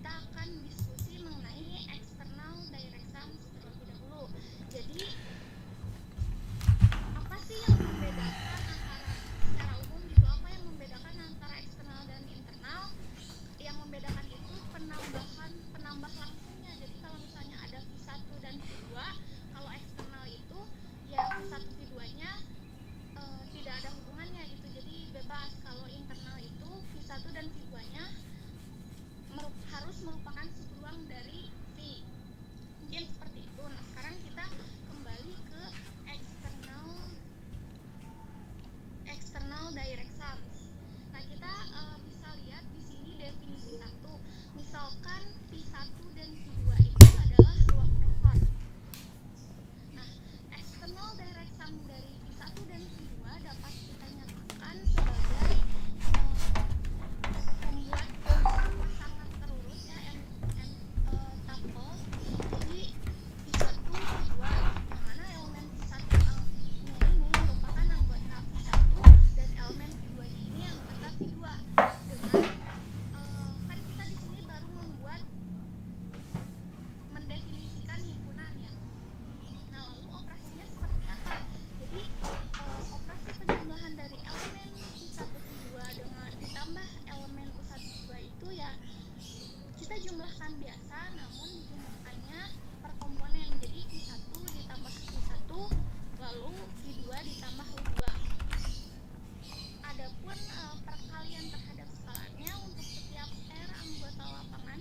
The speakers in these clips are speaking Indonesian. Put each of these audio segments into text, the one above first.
kita akan diskusi mengenai external direct sum terlebih dahulu. Jadi apa sih yang membedakan antara, secara umum gitu, apa yang membedakan antara eksternal dan internal? Yang membedakan itu penambah langsungnya. Jadi kalau misalnya ada V1 dan V2, kalau eksternal itu ya V1 V2-nya tidak ada hubungannya gitu, jadi bebas. Kalau internal itu V1 dan V2-nya harus merupakan seberuang dari V. Mungkin seperti itu. Nah, sekarang kita kembali ke external direct sums. Nah, kita bisa lihat di sini definisi 1. Misalkan V1 dan V2 itu adalah ruang vektor. Nah, external direct sum dari V1 dan V2 dapat kita nyatakan sebagai membuat pasangan terurus ya, tuple. Jadi V1 V2, yang mana elemen V1-nya ini merupakan anggota V1 dan elemen V2-nya ini anggota V2. Dengan kan kita di sini baru mendefinisikan himpunan ya. Nah, lalu operasinya seperti apa? Jadi operasi penjumlahan dari elemen V1 V2 dengan ditambah elemen U1 V2 itu ya kita jumlahkan biasa, namun dijumlahkannya per komponen. Jadi V1 ditambah V1 lalu V2 ditambah V2. Adapun perkalian terhadap skalanya untuk setiap R anggota lapangan,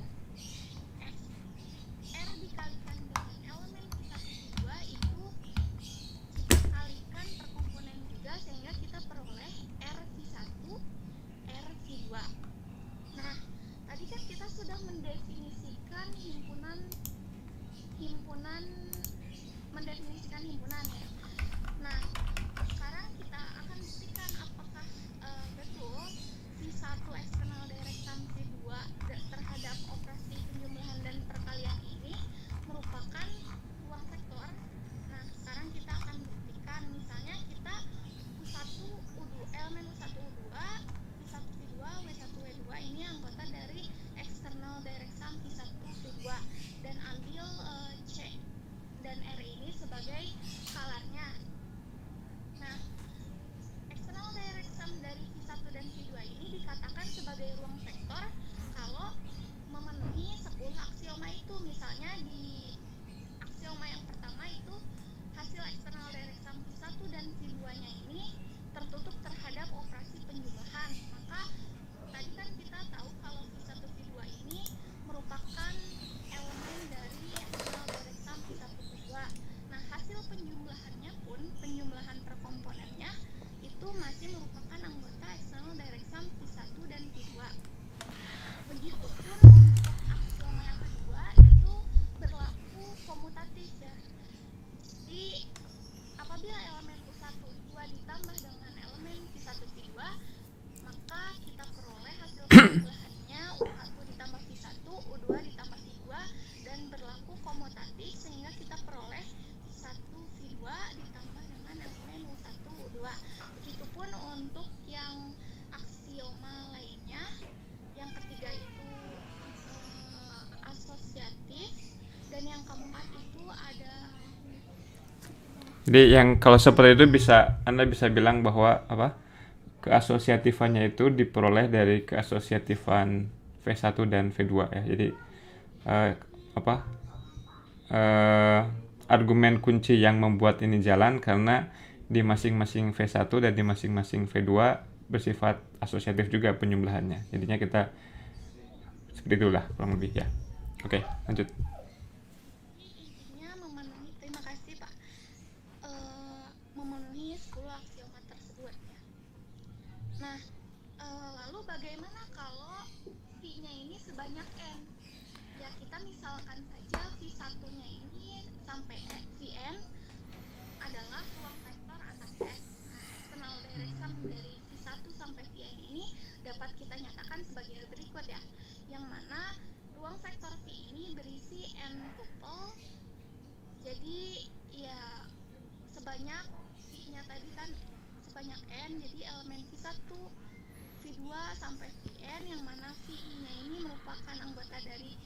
R dikalikan dengan elemen V1 V2 itu kita kalikan per komponen juga, sehingga kita peroleh R V1 R V2. Nah, tadi kan kita sudah mendefinisikan himpunan ya. Nah, sekarang kita akan buktikan apakah betul V1 external direct sum V2 terhadap operasi penjumlahan dan perkalian ini merupakan ruang vektor. Nah, sekarang kita akan buktikan. Misalnya kita elemen U1 U2, V1 V2, W1 W2 ini anggota dari external direct sum V1 V2, dan ambil C dan R ini sebagai skalarnya. Nah, external direct sum dari V1 dan V2 ini dikatakan sebagai ruang vektor kalau memenuhi 10 aksioma itu. Misalnya di aksioma yang pertama itu hasil external direct sum V1 dan V2-nya ini tertutup terhadap operasi penjumlahan. Maka tadi kan kita tahu kalau V1 V2 ini merupakan elemen dari external direct sum V1 V2. Nah, hasil penjumlahannya pun, penjumlahan per komponennya itu masih merupakan anggota external direct sum V1 dan V2. Begitupun untuk aksioma yang kedua itu berlaku komutatif ya. Jadi apabila elemen U1 U2 ditambah dengan elemen V1 V2, maka kita peroleh hasil penjumlahannya U1 ditambah V1, U2 ditambah V2, dan berlaku komutatif sehingga kita peroleh V1 V2 ditambah dengan elemen U1 U2. Begitupun untuk yang aksioma lainnya. Yang ketiga itu asosiatif, dan yang keempat itu ada. Jadi yang kalau seperti itu Anda bisa bilang bahwa keasosiatifannya itu diperoleh dari keasosiatifan V1 dan V2 ya. Jadi argumen kunci yang membuat ini jalan karena di masing-masing V1 dan di masing-masing V2 bersifat asosiatif juga penjumlahannya. Jadinya kita seperti itulah kurang lebih ya. Oke, lanjut. Intinya memenuhi, terima kasih Pak, memenuhi 10 aksioma tersebut ya. Nah, lalu bagaimana kalau V-nya ini sebanyak N? Ya, kita misalkan saja V1-nya ini sampai Vn adalah ruang vektor atas S. Nah, external direct sum dari V1 sampai Vn ini dapat kita nyatakan sebagai berikut ya. Yang mana ruang vektor V ini berisi N tuple. Jadi ya sebanyak V-nya tadi kan sebanyak N, jadi elemen V1, V2 sampai Vn, yang mana Vi-nya ini merupakan anggota dari dari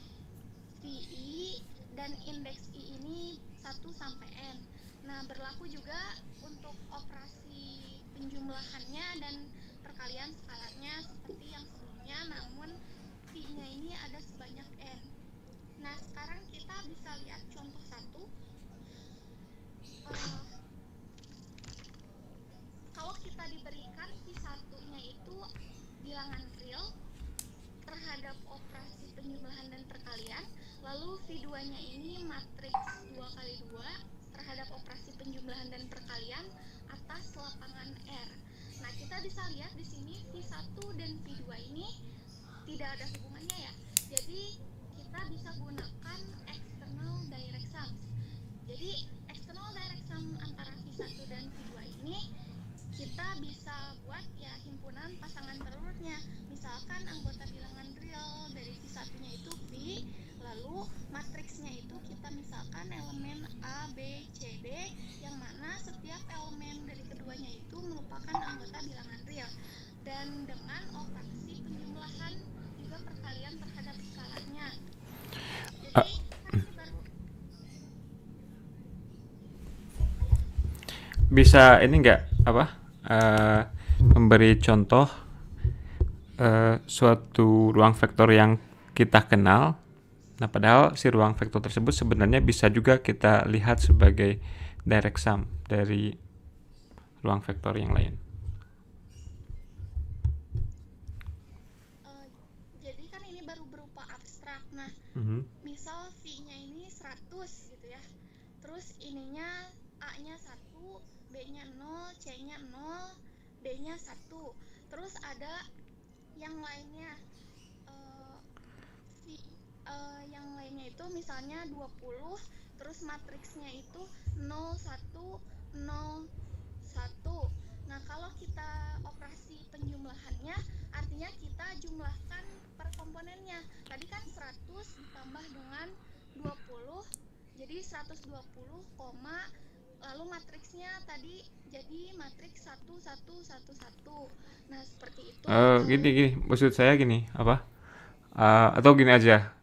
VI dan indeks I ini 1 sampai N. Nah, berlaku juga untuk operasi penjumlahannya dan perkalian skalanya seperti yang sebelumnya, namun V-nya ini ada sebanyak N. Nah, sekarang kita bisa lihat contoh 1. Kalau kita diberikan V1-nya itu bilangan real terhadap operasi penjumlahan dan perkalian, lalu V2-nya ini matriks 2x2 terhadap operasi penjumlahan dan perkalian atas lapangan R. Nah, kita bisa lihat di sini V1 dan V2 ini tidak ada hubungannya ya. Jadi, kita bisa gunakan external direct sums. Jadi, external direct sum antara V1 dan V2 ini kita bisa buat ya himpunan pasangan terurutnya. Misalkan anggota bilangan real dari V1-nya itu V, lalu matriksnya itu kita misalkan elemen A, B, C, D, yang mana setiap elemen dari keduanya itu merupakan anggota bilangan real. Dan dengan operasi penjumlahan juga perkalian terhadap skalanya. Jadi kan ini baru Bisa ini enggak memberi contoh suatu ruang vektor yang kita kenal. Nah, padahal si ruang vektor tersebut sebenarnya bisa juga kita lihat sebagai direct sum dari ruang vektor yang lain. Jadi kan ini baru berupa abstrak. Nah, misal V-nya ini 100 gitu ya. Terus ininya A-nya 1, B-nya 0, C-nya 0, D-nya 1. Terus ada yang lainnya. Yang lainnya itu misalnya 20, terus matriksnya itu 0, 1, 0, 1. Nah, kalau kita operasi penjumlahannya, artinya kita jumlahkan per komponennya. Tadi kan 100 ditambah dengan 20, jadi 120, lalu matriksnya tadi jadi matriks 1, 1, 1, 1. Nah, seperti itu. Gini, maksud saya gini, atau gini aja.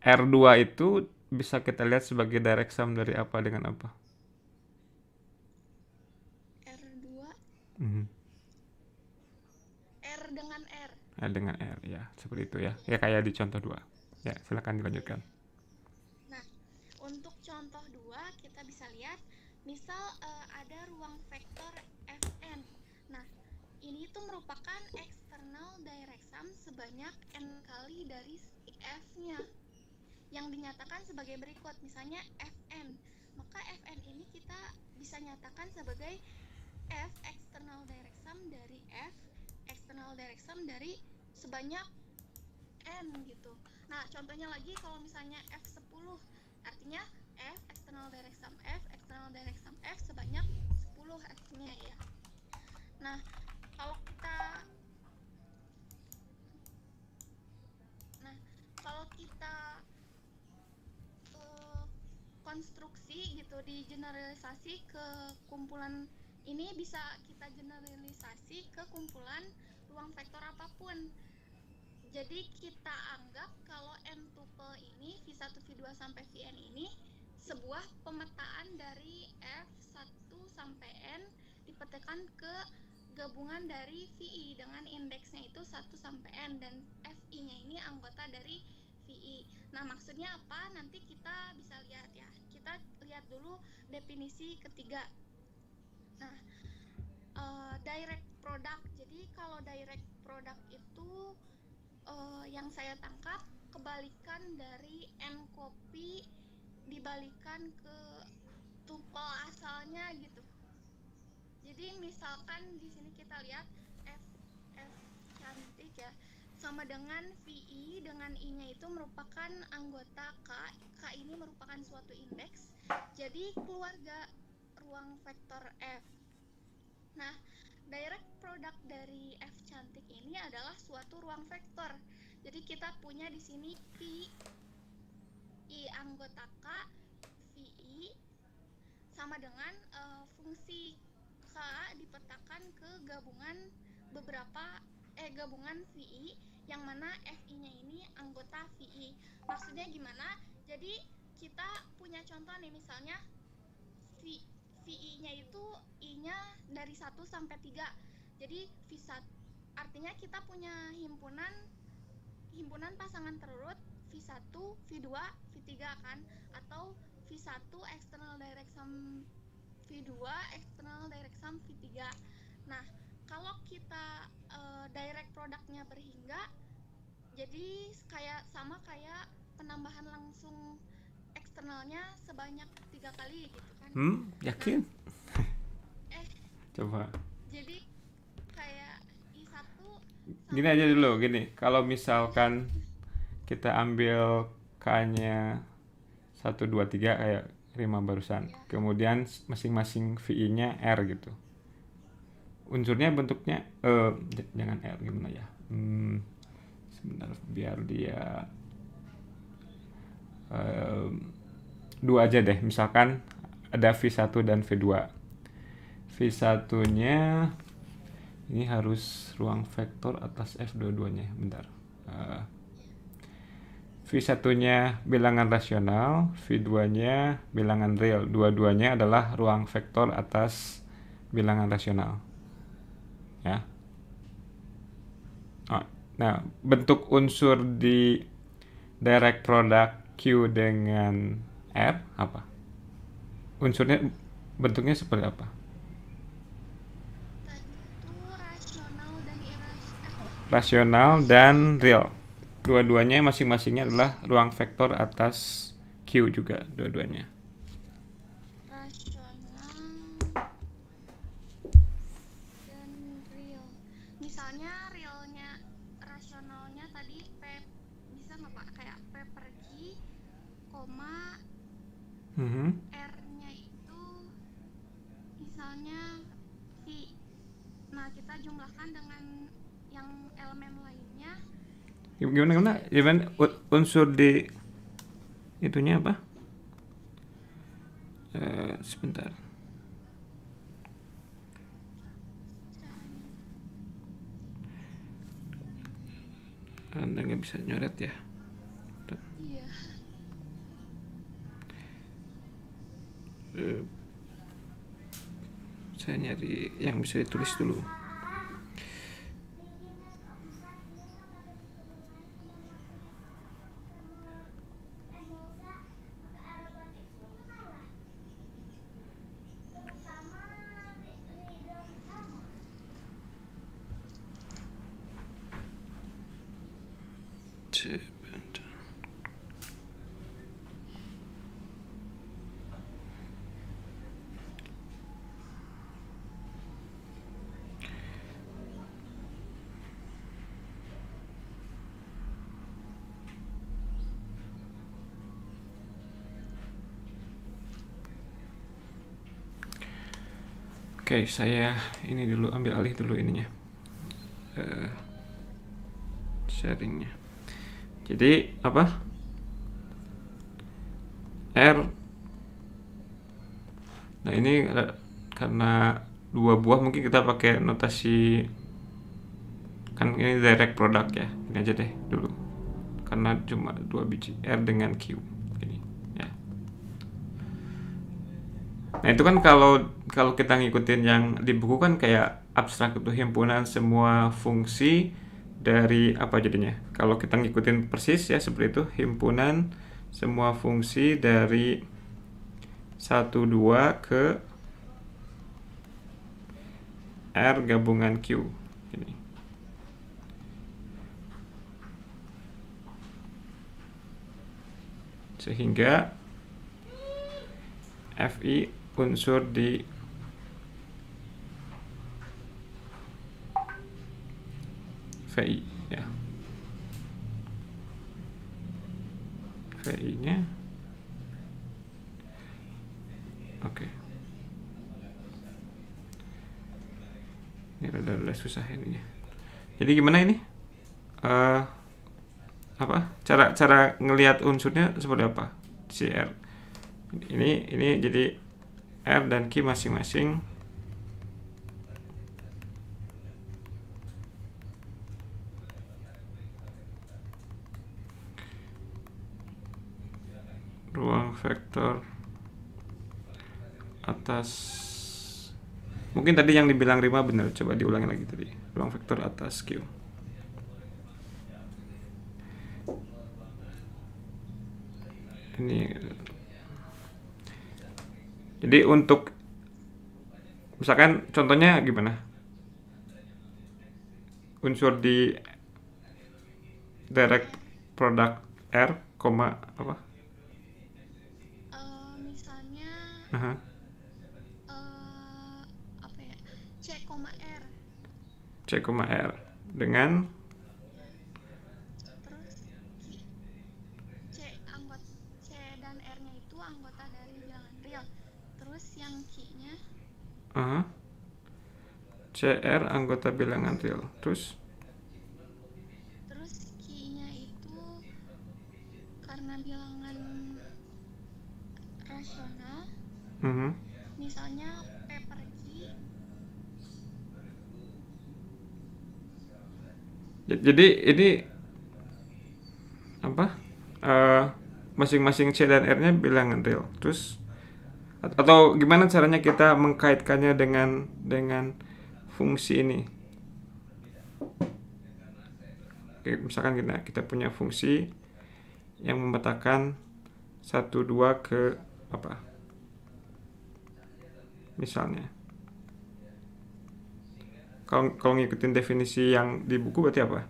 R2 itu bisa kita lihat sebagai direct sum dari apa dengan apa? R2 R dengan R. R dengan R, ya, seperti itu ya. Ya kayak di contoh 2. Ya, silakan dilanjutkan. Nah, untuk contoh 2 kita bisa lihat, misal ada ruang vektor Fn. Nah, ini tuh merupakan external direct sum sebanyak n kali dari si F-nya yang dinyatakan sebagai berikut, misalnya Fn. Maka Fn ini kita bisa nyatakan sebagai F external direct sum dari F external direct sum dari sebanyak N gitu. Nah, contohnya lagi kalau misalnya F10, artinya F external direct sum F sebanyak 10 F-nya ya. Nah, kalau kita konstruksi gitu, digeneralisasi ke kumpulan ini, bisa kita generalisasi ke kumpulan ruang vektor apapun. Jadi kita anggap kalau n tuple ini V1, V2 sampai Vn ini sebuah pemetaan dari F1 sampai N dipetakan ke gabungan dari VI dengan indeksnya itu 1 sampai N, dan FI-nya ini anggota dari VI. Nah, maksudnya apa? Nanti kita bisa lihat ya. Kita lihat dulu definisi ketiga. Nah, direct product. Jadi kalau direct product itu yang saya tangkap kebalikan dari n copy dibalikan ke tuple asalnya gitu. Jadi misalkan di sini kita lihat F cantik ya, sama dengan VI dengan I-nya itu merupakan anggota K. K ini merupakan suatu indeks. Jadi keluarga ruang vektor F. Nah, direct product dari F cantik ini adalah suatu ruang vektor. Jadi kita punya di sini V I anggota K, VI sama dengan fungsi K dipetakan ke gabungan gabungan VI yang mana FI-nya ini anggota kita VI. Maksudnya gimana? Jadi kita punya contoh nih, misalnya VI-nya itu I-nya dari 1 sampai 3. Jadi V1 artinya kita punya himpunan pasangan terurut V1, V2, V3 kan, atau V1 external direct sum, V2 external direct sum, V3. Nah, kalau kita direct produknya berhingga, jadi sama kayak penambahan langsung eksternalnya sebanyak 3 kali gitu kan. Yakin? Nah, Coba. jadi kayak I1 Gini aja dulu, gini. Kalau misalkan kita ambil K-nya 1, 2, 3 kayak Rima barusan. Ya. Kemudian masing-masing VI-nya R gitu. Unsurnya bentuknya jangan R, gimana ya? Sebentar biar dia 2 aja deh. Misalkan ada V1 dan V2. V1-nya ini harus ruang vektor atas F dua-duanya. Bentar. V1-nya bilangan rasional, V2-nya bilangan real. Dua-duanya adalah ruang vektor atas bilangan rasional. Ya. Nah, bentuk unsur di direct product Q dengan R apa? Unsurnya bentuknya seperti apa? Tadi itu rasional dan Rasional dan real. Dua-duanya masing-masingnya adalah ruang vektor atas Q juga dua-duanya. rasional dan real. Misalnya rasionalnya tadi P, bisa nggak Pak? Kayak P per Q, koma R-nya itu misalnya V. Nah, kita jumlahkan dengan yang elemen lainnya. Gimana? Unsur di itunya apa? Sebentar. Anda nggak bisa nyoret ya? Iya. Saya nyari yang bisa ditulis dulu. Sebentar. Oke, saya ini dulu ambil alih dulu ininya, sharingnya. Jadi apa? R. Nah ini karena 2 buah mungkin kita pakai notasi, kan ini direct product ya. Ini aja deh dulu. Karena cuma 2 biji R dengan Q. Ini ya. Nah itu kan kalau kita ngikutin yang di buku kan kayak abstrak itu himpunan semua fungsi dari apa jadinya. Kalau kita ngikutin persis ya seperti itu, himpunan semua fungsi dari 1, 2 ke R gabungan Q. Ini. Sehingga FI unsur di VI ya. VI-nya oke. Ini rada susah ininya. Jadi gimana ini? Apa? Cara ngelihat unsurnya seperti apa? Si R. Ini jadi R dan Q masing-masing vektor atas, mungkin tadi yang dibilang Rima benar, coba diulangi lagi tadi, ruang vektor atas Q. Ini jadi untuk misalkan contohnya gimana, unsur di direct product R, apa? Misalnya Aha. apa ya, C, R, C, R dengan terus C dan R-nya itu anggota dari bilangan real, terus yang Q-nya CR anggota bilangan real, terus Q-nya itu karena bilangan rasional, misalnya P per Q. Jadi ini apa? Masing-masing C dan R-nya bilangan real. Terus atau gimana caranya kita mengkaitkannya dengan fungsi ini? Oke, misalkan kita punya fungsi yang memetakan 1, 2 ke apa? Misalnya. Kalau ngikutin definisi yang di buku berarti apa?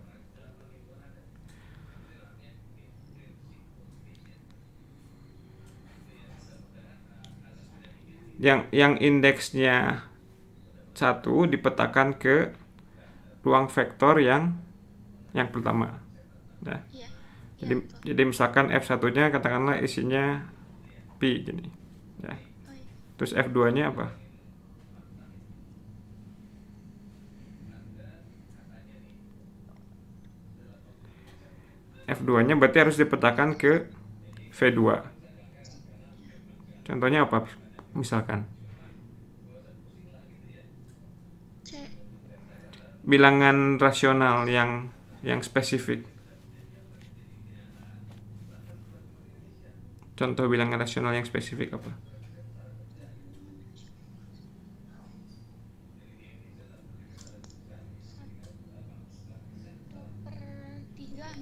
Yang indeksnya 1 dipetakan ke ruang vektor yang pertama. Ya. Iya. Jadi misalkan F1-nya katakanlah isinya pi gini. Ya. Terus F2-nya apa? F2-nya berarti harus dipetakan ke V2. Contohnya apa? Misalkan C. Bilangan rasional yang spesifik. Contoh bilangan rasional yang spesifik apa?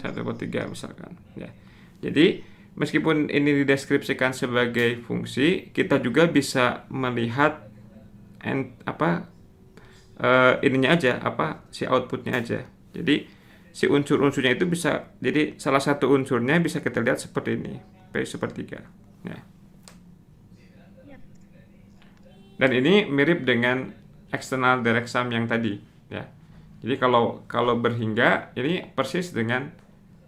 1/3 misalkan. Ya. Jadi meskipun ini dideskripsikan sebagai fungsi, kita juga bisa melihat ininya aja, si outputnya aja. Jadi si unsur-unsurnya itu bisa, jadi salah satu unsurnya bisa kita lihat seperti ini, P1/3. Ya. Dan ini mirip dengan external direct sum yang tadi, ya. Jadi kalau berhingga, ini persis dengan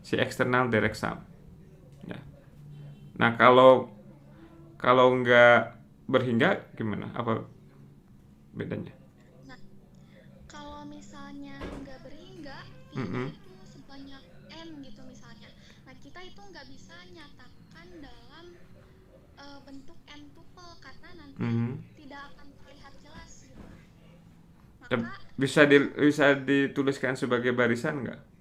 si external direct sum. Ya. Nah kalau nggak berhingga gimana? Apa bedanya? Nah, kalau misalnya nggak berhingga, itu sebanyak n gitu misalnya. Nah kita itu nggak bisa nyatakan dalam bentuk n tuple karena nanti tidak akan terlihat jelas gitu. Maka bisa dituliskan sebagai barisan nggak?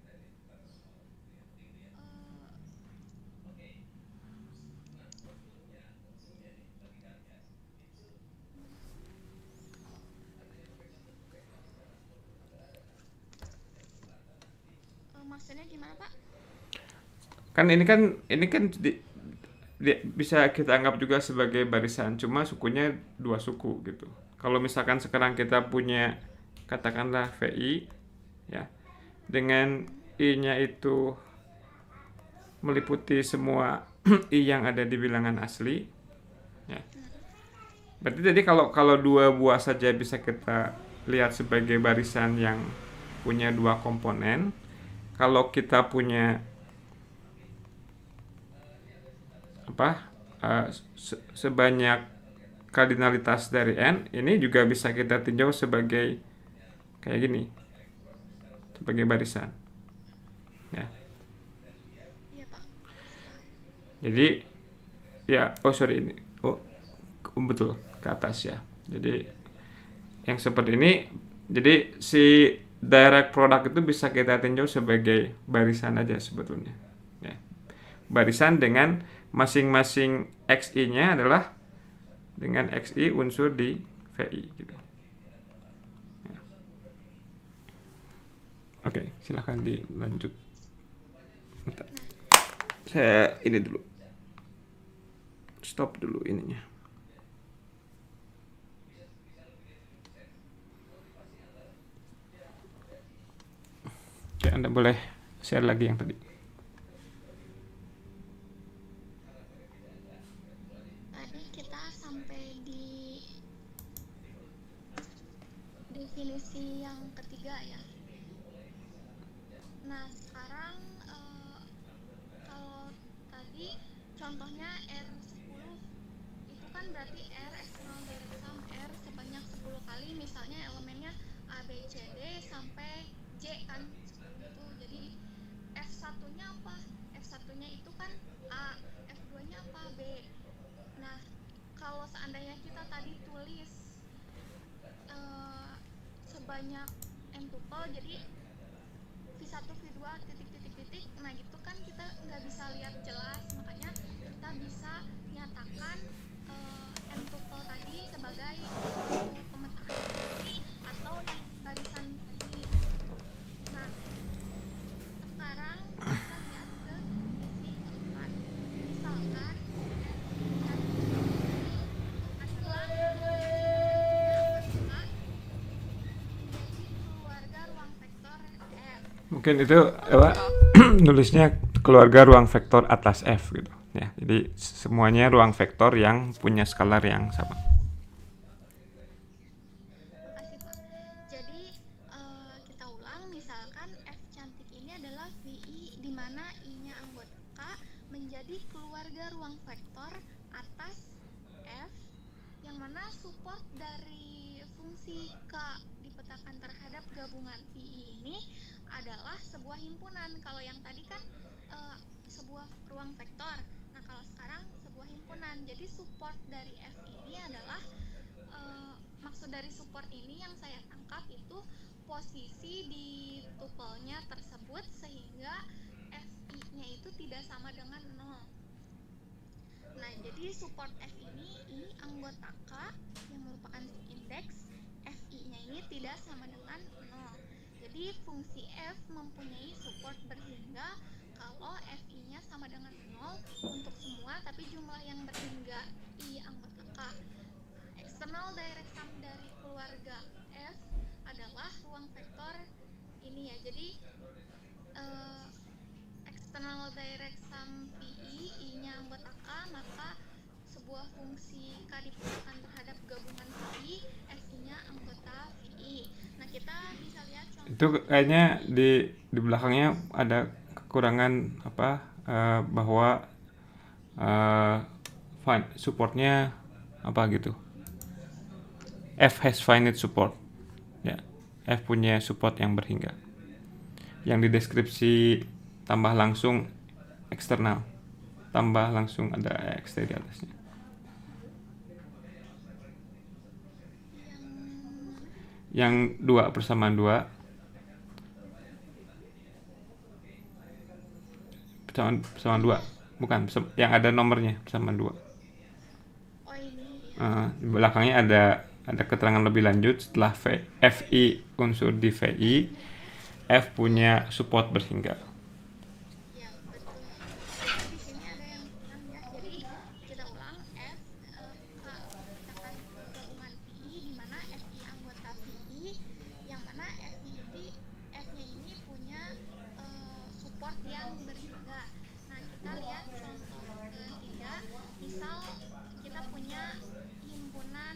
Maksudnya gimana Pak? Kan ini kan bisa kita anggap juga sebagai barisan, cuma sukunya 2 suku gitu. Kalau misalkan sekarang kita punya katakanlah VI, ya, dengan I-nya itu meliputi semua I yang ada di bilangan asli, ya. Berarti jadi kalau 2 buah saja bisa kita lihat sebagai barisan yang punya 2 komponen. Kalau kita punya sebanyak kardinalitas dari n, ini juga bisa kita tinjau sebagai kayak gini, sebagai barisan, ya. Iya Pak. Jadi ya, ini betul ke atas ya. Jadi yang seperti ini, jadi si direct product itu bisa kita tinjau sebagai barisan aja sebetulnya, ya. Barisan dengan masing-masing XI-nya adalah dengan XI unsur di VI gitu. Ya. Oke, silahkan dilanjut. Bentar. Saya ini dulu. Stop dulu ininya. Oke, Anda boleh share lagi yang tadi. Tadi kita sampai di definisi yang ketiga ya. Nah, sekarang kalau tadi contohnya R10 itu kan berarti R external direct sum R sebanyak 10 kali, misalnya elemennya A, B, C, D sampai J kan 10 itu. Jadi F1-nya apa? F1-nya itu kan A, F2-nya apa? B. Nah, kalau seandainya kita tadi tulis sebanyak n tuple, jadi V1, V2, titik, nah gitu kan kita nggak bisa lihat jelas, makanya kita bisa nyatakan n tuple tadi sebagai suatu pemetaan atau yang barisan tadi. Nah, sekarang kita lihat ke definisi keempat. Misalkan adalah menjadi keluarga ruang vektor F. Mungkin itu apa nulisnya keluarga ruang vektor atas F gitu ya. Jadi semuanya ruang vektor yang punya skalar yang sama. Makasih Pak. Jadi kita ulang, misalkan F cantik ini adalah VI di mana I-nya anggota K menjadi keluarga ruang vektor atas F yang mana support dari fungsi K dipetakan terhadap gabungan VI ini adalah sebuah himpunan. Kalau yang tadi kan sebuah ruang vektor. Nah, kalau sekarang sebuah himpunan. Jadi support dari F ini adalah maksud dari support ini yang saya tangkap itu posisi di tupelnya tersebut sehingga FI-nya itu tidak sama dengan 0. Nah, jadi support F ini anggota K yang merupakan indeks, FI-nya ini tidak sama dengan 0. Jadi fungsi F mempunyai support berhingga kalau FI-nya sama dengan 0 untuk semua, tapi jumlah yang berhingga I anggota K. External direct sum dari keluarga F adalah ruang vektor ini ya. Jadi external direct sum VI, I-nya anggota K, maka sebuah fungsi K dipetakan terhadap gabungan VI, FI-nya anggota VI. Nah, kita bisa lihat contoh. Itu kayaknya di belakangnya ada kekurangan apa bahwa supportnya apa gitu. F has finite support. Ya, F punya support yang berhingga. Yang di deskripsi tambah langsung eksternal, tambah langsung ada X di atasnya. Yang 2 persamaan 2 persamaan 2 bukan yang ada nomornya persamaan 2. Oh, ini Di belakangnya ada keterangan lebih lanjut setelah FI unsur di VI, F punya support berhingga. ya, betul. Jadi di sini ada yang kurang ya. Jadi kita ulang, F K dipetakan gabungan VI di mana FI anggota VI yang mana F-nya ini punya support yang berhingga. Nah, kita lihat contoh ketiga. Misal kita punya himpunan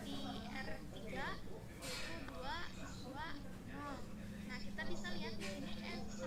di R3 yaitu 2, 2, 0. Nah, kita bisa lihat di sini F1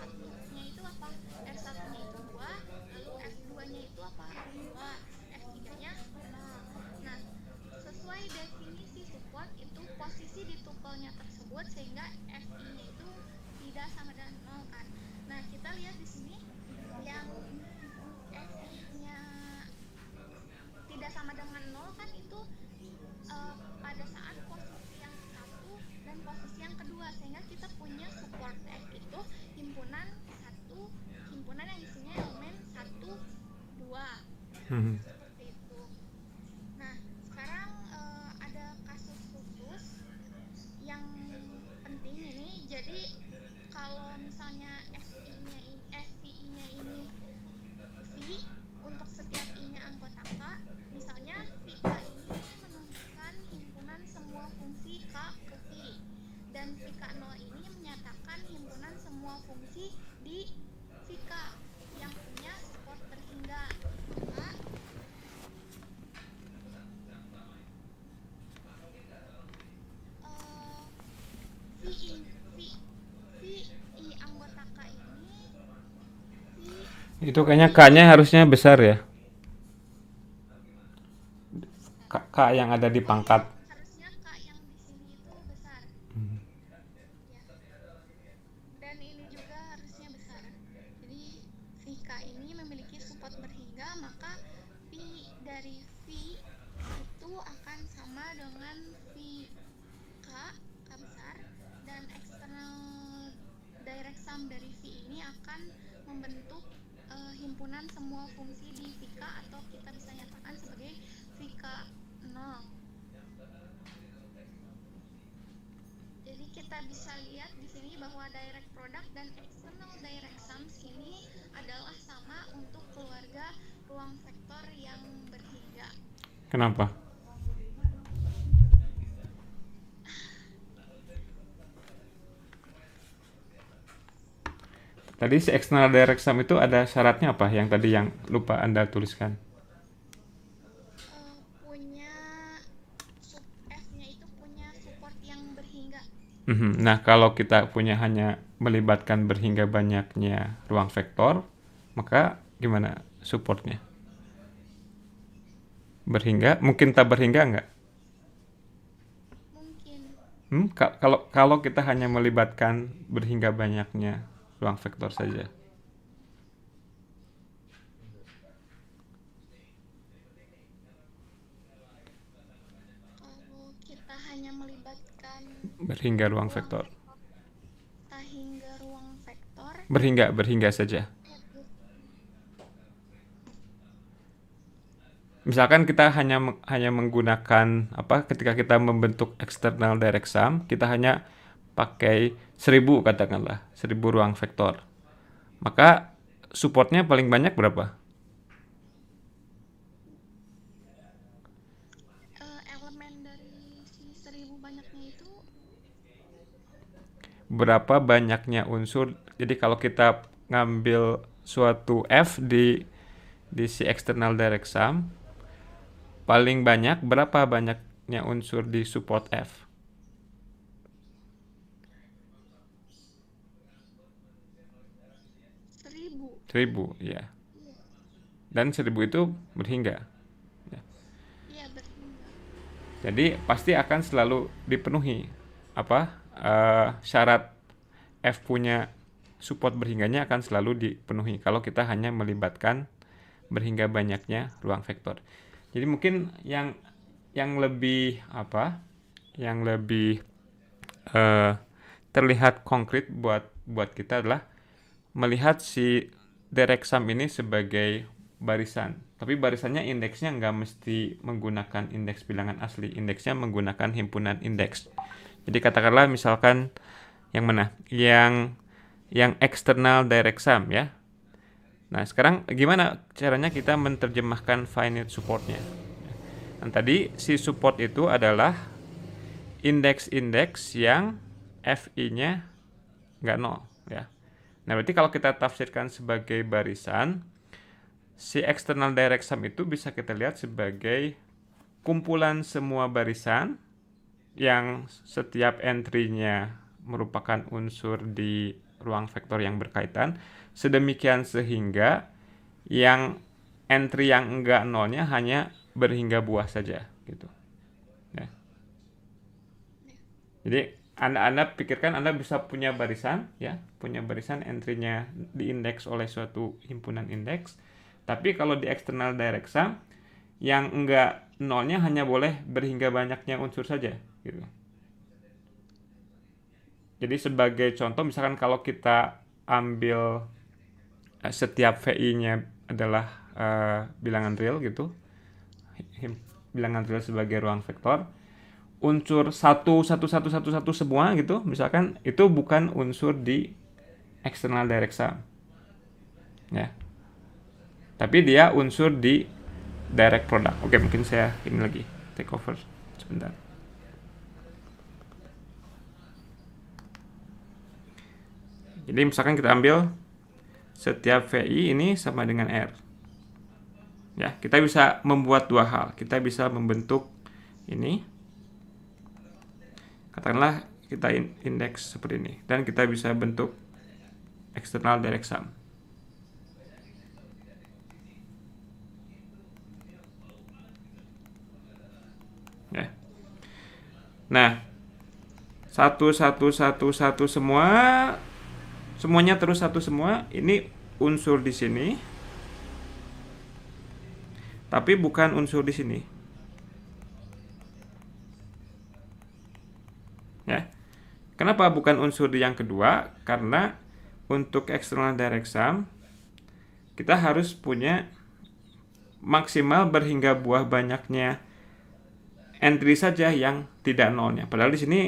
Mhm. seperti itu. Nah, sekarang ada kasus khusus yang penting ini. Jadi kalau misalnya FI-nya ini V untuk setiap I-nya anggota K, misalnya VK ini menunjukkan himpunan semua fungsi K ke V, dan VK0 ini menyatakan himpunan semua fungsi di VK yang punya support berhingga. Maka eh, VI anggota K ini Itu kayaknya K-nya harusnya besar ya. K yang ada di pangkat. harusnya K yang di sini itu besar ya, dan ini juga harusnya besar. Jadi VK ini memiliki support berhingga, maka Pi dari V itu akan sama dengan VK K besar, dan external direct sum dari V ini akan membentuk himpunan semua fungsi di VK, atau kita bisa nyatakan sebagai VK 0. Jadi kita bisa lihat di sini bahwa direct product dan external direct sums ini adalah sama untuk keluarga ruang vektor yang berhingga. Kenapa? Tadi si external direct sum itu ada syaratnya apa? Yang tadi yang lupa Anda tuliskan. Punya F-nya itu punya support yang berhingga. Nah, kalau kita punya hanya melibatkan berhingga banyaknya ruang vektor, maka gimana supportnya? Berhingga? Mungkin tak berhingga nggak? Mungkin. Kalau kita hanya melibatkan berhingga banyaknya ruang vektor saja. Kalau kita hanya melibatkan Berhingga ruang ruang vektor. hingga ruang vektor, Berhingga saja. Misalkan kita hanya menggunakan ketika kita membentuk external direct sum, kita hanya pakai 1000 katakanlah, 1000 ruang vektor. Maka supportnya paling banyak berapa? elemen dari si 1000 banyaknya itu Berapa banyaknya unsur? Jadi kalau kita ngambil suatu F di si external direct sum, paling banyak berapa banyaknya unsur di support F? 1000. 1000, ya. Iya. Dan 1000 itu berhingga. Iya, berhingga. Jadi pasti akan selalu dipenuhi syarat F punya support berhingganya akan selalu dipenuhi kalau kita hanya melibatkan berhingga banyaknya ruang vektor. Jadi mungkin yang lebih yang lebih terlihat konkret buat kita adalah melihat si direct sum ini sebagai barisan. Tapi barisannya indeksnya nggak mesti menggunakan indeks bilangan asli. Indeksnya menggunakan himpunan indeks. Jadi katakanlah misalkan yang mana? Yang external direct sum ya. Nah, sekarang gimana caranya kita menerjemahkan finite supportnya? Nah, tadi si support itu adalah indeks-indeks yang FI-nya nggak 0 ya. Nah, berarti kalau kita tafsirkan sebagai barisan, si external direct sum itu bisa kita lihat sebagai kumpulan semua barisan yang setiap entry-nya merupakan unsur di ruang vektor yang berkaitan, sedemikian sehingga yang entry yang enggak nolnya hanya berhingga buah saja gitu. Ya. Jadi Anda pikirkan Anda bisa punya barisan ya, punya barisan entry-nya diindeks oleh suatu himpunan indeks. Tapi kalau di external direct sum yang enggak nolnya hanya boleh berhingga banyaknya unsur saja gitu. Jadi sebagai contoh misalkan kalau kita ambil setiap VI-nya adalah bilangan real gitu, bilangan real sebagai ruang vektor, unsur 1 semua gitu, misalkan itu bukan unsur di external direct sum ya, tapi dia unsur di direct product. Oke, mungkin saya ini lagi take over sebentar. Jadi misalkan kita ambil setiap VI ini sama dengan R. Ya, kita bisa membuat dua hal. Kita bisa membentuk ini. Katakanlah kita indeks seperti ini, dan kita bisa bentuk external direct sum. Ya. Nah, 1 semua, semuanya terus 1 semua. Ini unsur di sini, tapi bukan unsur di sini. Ya. Kenapa bukan unsur di yang kedua? Karena untuk external direct sum kita harus punya maksimal berhingga buah banyaknya entry saja yang tidak nolnya. Padahal di sini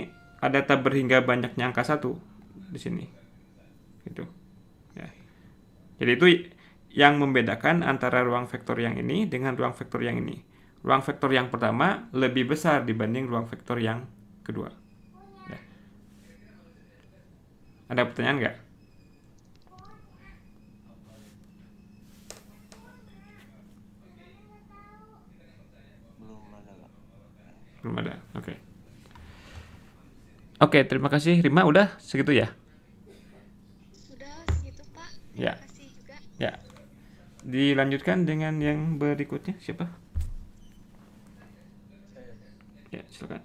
ada tab berhingga banyaknya angka 1 di sini. Gitu. Ya. Jadi itu yang membedakan antara ruang vektor yang ini dengan ruang vektor yang ini. Ruang vektor yang pertama lebih besar dibanding ruang vektor yang kedua. Ya. Ada pertanyaan nggak? Belum ada. Oke. Oke, terima kasih Rima. Udah segitu ya? Sudah segitu Pak. Ya. Terima kasih juga. Ya. Dilanjutkan dengan yang berikutnya. Siapa? Ya, silakan.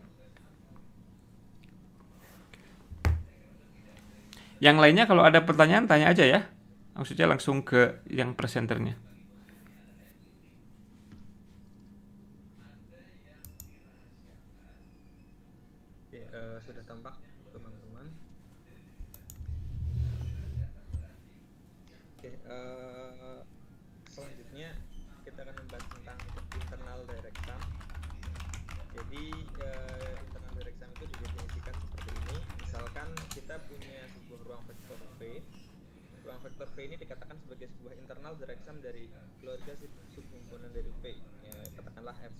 Yang lainnya kalau ada pertanyaan tanya aja ya. Maksudnya langsung ke yang presenternya. Oke, sudah tampak teman-teman. Oke, selanjutnya kita akan membahas tentang internal direct sum. Jadi internal direct sum itu didefinisikan seperti ini. Misalkan kita punya sebuah ruang vektor V. Ruang vektor V ini dikatakan sebagai sebuah internal direct sum dari keluarga subhimpunan dari V. Ya, katakanlah F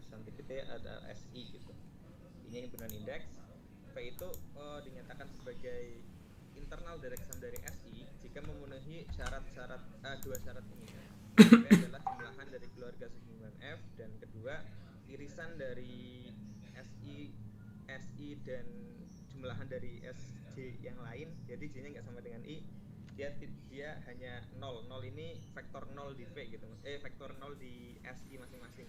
sampai T ada SI gitu. Ini himpunan indeks. V itu dinyatakan sebagai internal direct sum dari SI jika memenuhi syarat-syarat dua syarat ini. V adalah jumlahan dari keluarga subhimpunan F, dan kedua irisan dari SI dan jumlahan dari SJ yang lain. Jadi J-nya nggak sama dengan I. Dia hanya 0. 0 ini vektor 0 di V gitu. Vektor 0 di SI masing-masing.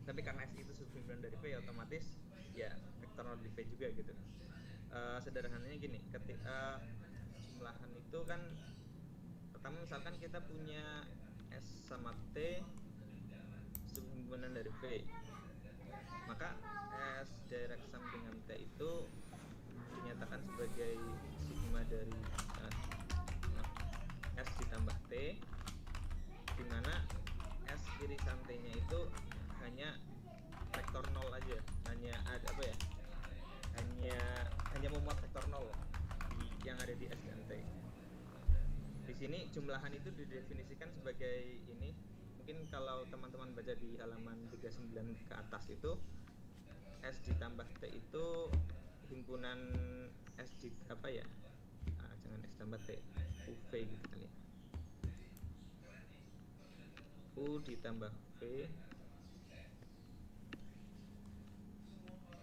Tapi karena SI itu subhimpunan dari V, ya otomatis ya vektor 0 di V juga gitu. Sederhananya gini, ketika jumlahan itu kan pertama misalkan kita punya S sama T subhimpunan dari V, maka S direct sum dengan T itu dinyatakan sebagai sigma dari S ditambah T, dimana S irisan T nya itu hanya vektor 0 aja, hanya ada apa ya, hanya memuat vektor 0 yang ada di S dan T. Di sini jumlahan itu didefinisikan sebagai ini. Mungkin kalau teman-teman baca di halaman 39 ke atas itu, S ditambah T itu himpunan S apa ya, jangan S tambah T, UV gitu kali ya, U ditambah V,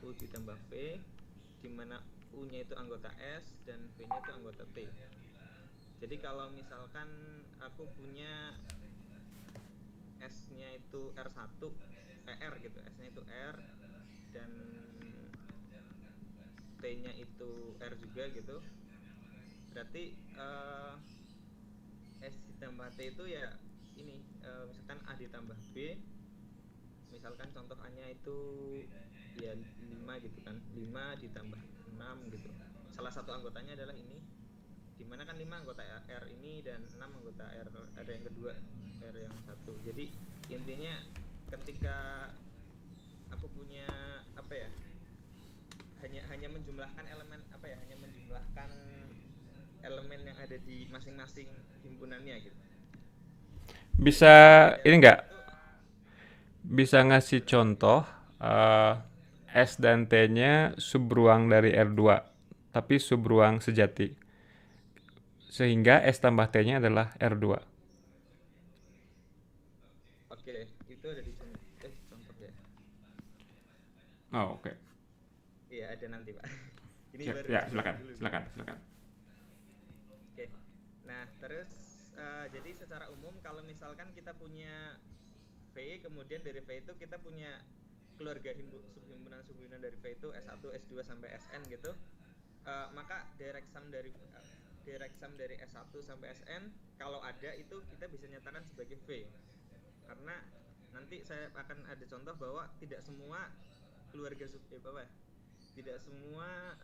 U ditambah V, dimana U nya itu anggota S dan V nya itu anggota T. Jadi kalau misalkan aku punya S nya itu R1, R gitu, S nya itu R dan T nya itu R juga gitu, berarti S ditambah T itu ya ini, misalkan A ditambah B, misalkan contoh A nya itu ya 5 gitu kan, 5 ditambah 6 gitu, salah satu anggotanya adalah ini, dimana kan 5 anggota R ini dan 6 anggota R, ada yang kedua R yang satu intinya ketika aku punya apa ya, hanya menjumlahkan elemen apa ya, hanya menjumlahkan elemen yang ada di masing-masing himpunannya gitu. Bisa Jadi ini ada nggak? itu Bisa ngasih contoh S dan T-nya subruang dari R2, tapi subruang sejati. Sehingga S tambah T-nya adalah R2. oke, itu ada di contoh ya. Oh, oke. Iya, ada nanti, Pak. Ini Siap. baru Ya, dijelasin silakan, dulu. silakan, silakan. Oke. Nah, terus jadi secara umum kalau misalkan kita punya V, kemudian dari V itu kita punya keluarga subhimpunan dari V itu S1, S2 sampai Sn gitu. Maka direct sum dari S1 sampai Sn kalau ada itu kita bisa nyatakan sebagai V. Karena nanti saya akan ada contoh bahwa tidak semua keluarga tidak semua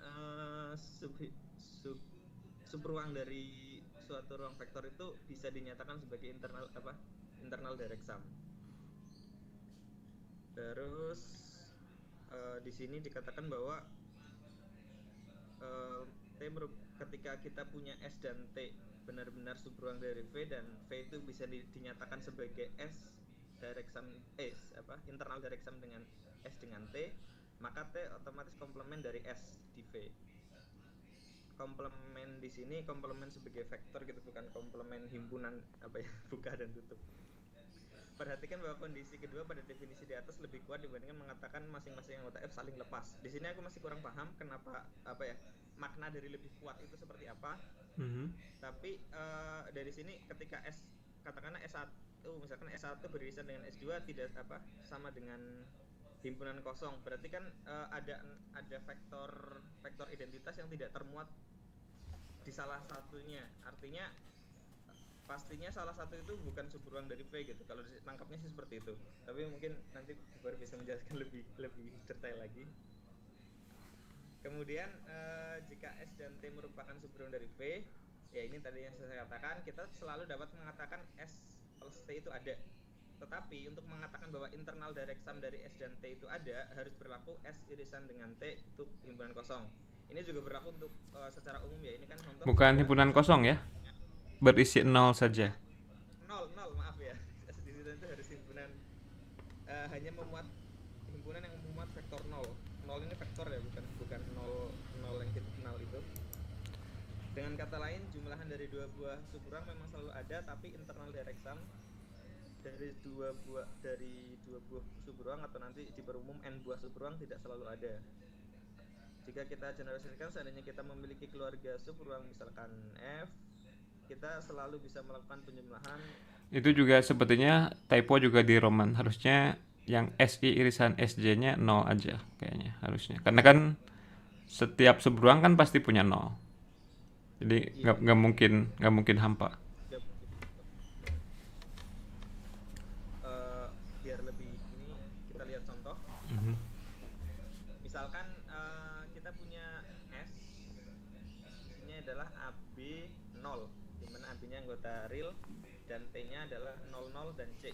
subruang dari suatu ruang vektor itu bisa dinyatakan sebagai internal direct sum. Terus di sini dikatakan bahwa ketika kita punya S dan T benar-benar subruang dari V, dan V itu bisa dinyatakan sebagai S direct sum internal direct sum dengan S dengan T, maka T otomatis komplement dari S di V. Komplement di sini komplement sebagai vektor gitu, bukan komplement himpunan buka dan tutup. Perhatikan bahwa kondisi kedua pada definisi di atas lebih kuat dibandingkan mengatakan masing-masing anggota F saling lepas. Di sini aku masih kurang paham kenapa makna dari lebih kuat itu seperti apa. Tapi dari sini ketika katakanlah S1, misalkan S1 beririsan dengan S2 tidak sama dengan himpunan kosong, berarti kan ada vektor identitas yang tidak termuat di salah satunya. Artinya pastinya salah satu itu bukan subruang dari V gitu. Kalau ditangkapnya sih seperti itu. Tapi mungkin nanti baru bisa menjelaskan lebih detail lagi. Kemudian jika S dan T merupakan subruang dari V, ya ini tadi yang saya katakan, kita selalu dapat mengatakan S plus T itu ada. Tetapi untuk mengatakan bahwa internal direct sum dari S dan T itu ada, harus berlaku S irisan dengan T itu himpunan kosong. Ini juga berlaku untuk secara umum ya. Ini kan contoh. Bukan himpunan kosong ya? Berisi 0 saja. 0, maaf ya. S di situ itu harus himpunan hanya memuat himpunan yang memuat vektor 0. 0 ini vektor ya, bukan 0 yang kita kenal itu. Dengan kata lain, jumlahan dari dua buah subruang memang selalu ada, tapi internal direct sum dari dua buah subruang atau nanti diperumum n buah subruang tidak selalu ada. Jika kita generalisasikan, seandainya kita memiliki keluarga subruang misalkan F, kita selalu bisa melakukan penjumlahan. Itu juga sepertinya typo juga di Roman. Harusnya yang SI irisan SJ-nya 0 aja kayaknya harusnya. Karena kan setiap subruang kan pasti punya 0. Jadi nggak mungkin hampa. Biar lebih ini kita lihat contoh. Misalkan kita punya S, isinya adalah AB 0, dimana AB-nya anggota real dan T-nya adalah 00 dan C.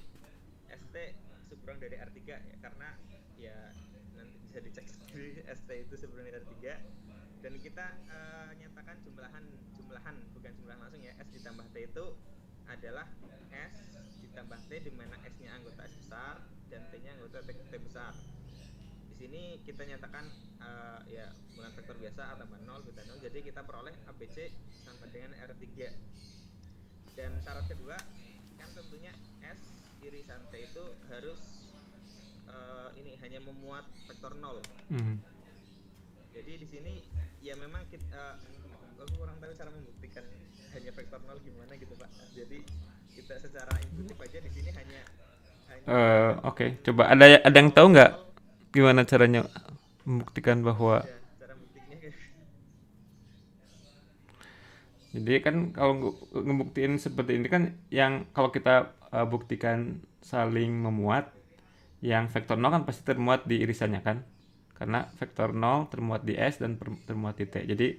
ST subruang dari R3 ya, karena ya nanti bisa dicek sendiri ST itu subruang dari R3. Dan kita nyatakan jumlahan bukan jumlah langsung ya, S ditambah T itu adalah S ditambah T, dimana S-nya anggota S besar dan T-nya anggota T besar. Di sini kita nyatakan ya bukan vektor biasa A tambah 0 beta 0, jadi kita peroleh ABC sama dengan R3. Dan syarat kedua kan tentunya S irisan T itu harus ini hanya memuat vektor 0. Jadi di sini ya memang aku kurang tahu cara membuktikan hanya vektor 0 gimana gitu Pak. Jadi kita secara intuitif aja di sini hanya Oke. Coba ada yang tahu nggak gimana caranya membuktikan bahwa ya, cara buktinya jadi kan kalau ngebuktiin seperti ini kan yang kalau kita buktikan saling memuat, yang vektor 0 kan pasti termuat di irisannya kan, karena vektor 0 termuat di S dan termuat di T. Jadi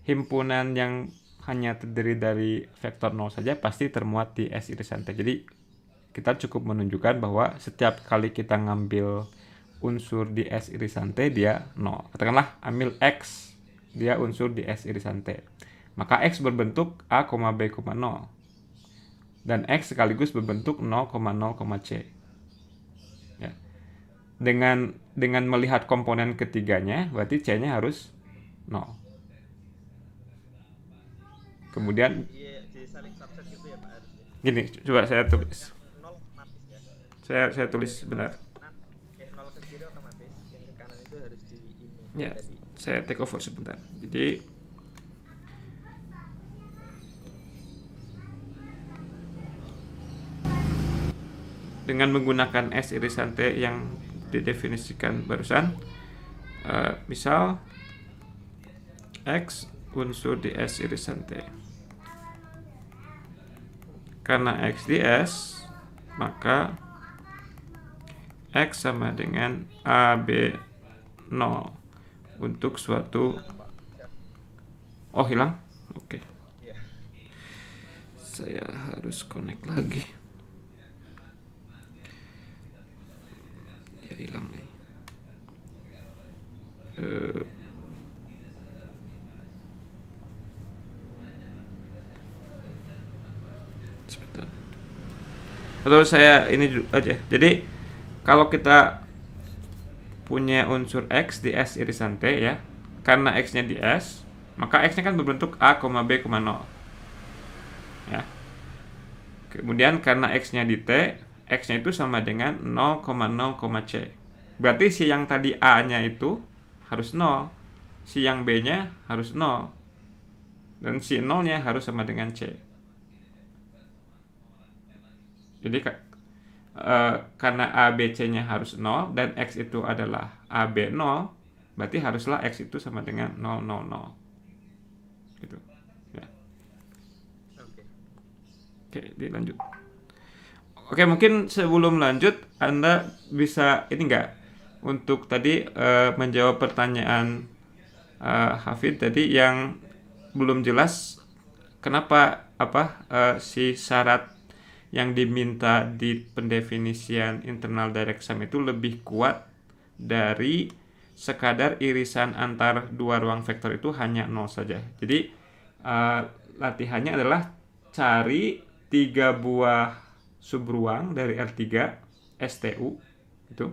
himpunan yang hanya terdiri dari vektor 0 saja pasti termuat di S irisan T. Jadi kita cukup menunjukkan bahwa setiap kali kita ngambil unsur di S irisan T dia 0. Katakanlah ambil X, dia unsur di S irisan T. Maka X berbentuk A, B, 0. Dan X sekaligus berbentuk 0, C. Ya. Dengan melihat komponen ketiganya, berarti C-nya harus 0. Kemudian Iya, jadi saling subset gitu ya Pak harusnya. gini, coba saya tulis. 0 otomatis ya. Saya tulis sebentar. 0 ke kiri otomatis, yang ke kanan itu harus di ini Ya, tadi. saya take over sebentar. Jadi dengan menggunakan S irisan T yang didefinisikan barusan, misal X unsur di S irisan T. Karena X di S, maka X sama dengan AB 0 untuk suatu... Oh, hilang? Oke. Iya. Saya harus connect lagi. Ya, hilang nih. Sebentar. Atau saya ini dulu aja. Jadi kalau kita punya unsur X di S irisan T ya, karena X-nya di S, maka X-nya kan berbentuk A, B, 0. Ya. Kemudian karena X-nya di T, X-nya itu sama dengan 0, C. Berarti si yang tadi A-nya itu harus 0, si yang B-nya harus 0, dan si 0-nya harus sama dengan C. Jadi karena A, B, C-nya harus 0 dan X itu adalah A, B, 0, berarti haruslah X itu sama dengan 0, 0, 0. Gitu. Ya. Oke, dilanjut. Oke, mungkin sebelum lanjut Anda bisa ini enggak untuk tadi menjawab pertanyaan Hafid tadi yang belum jelas kenapa si syarat yang diminta di pendefinisian internal direct sum itu lebih kuat dari sekadar irisan antar dua ruang vektor itu hanya 0 saja. Jadi latihannya adalah cari 3 buah subruang dari R3 STU itu,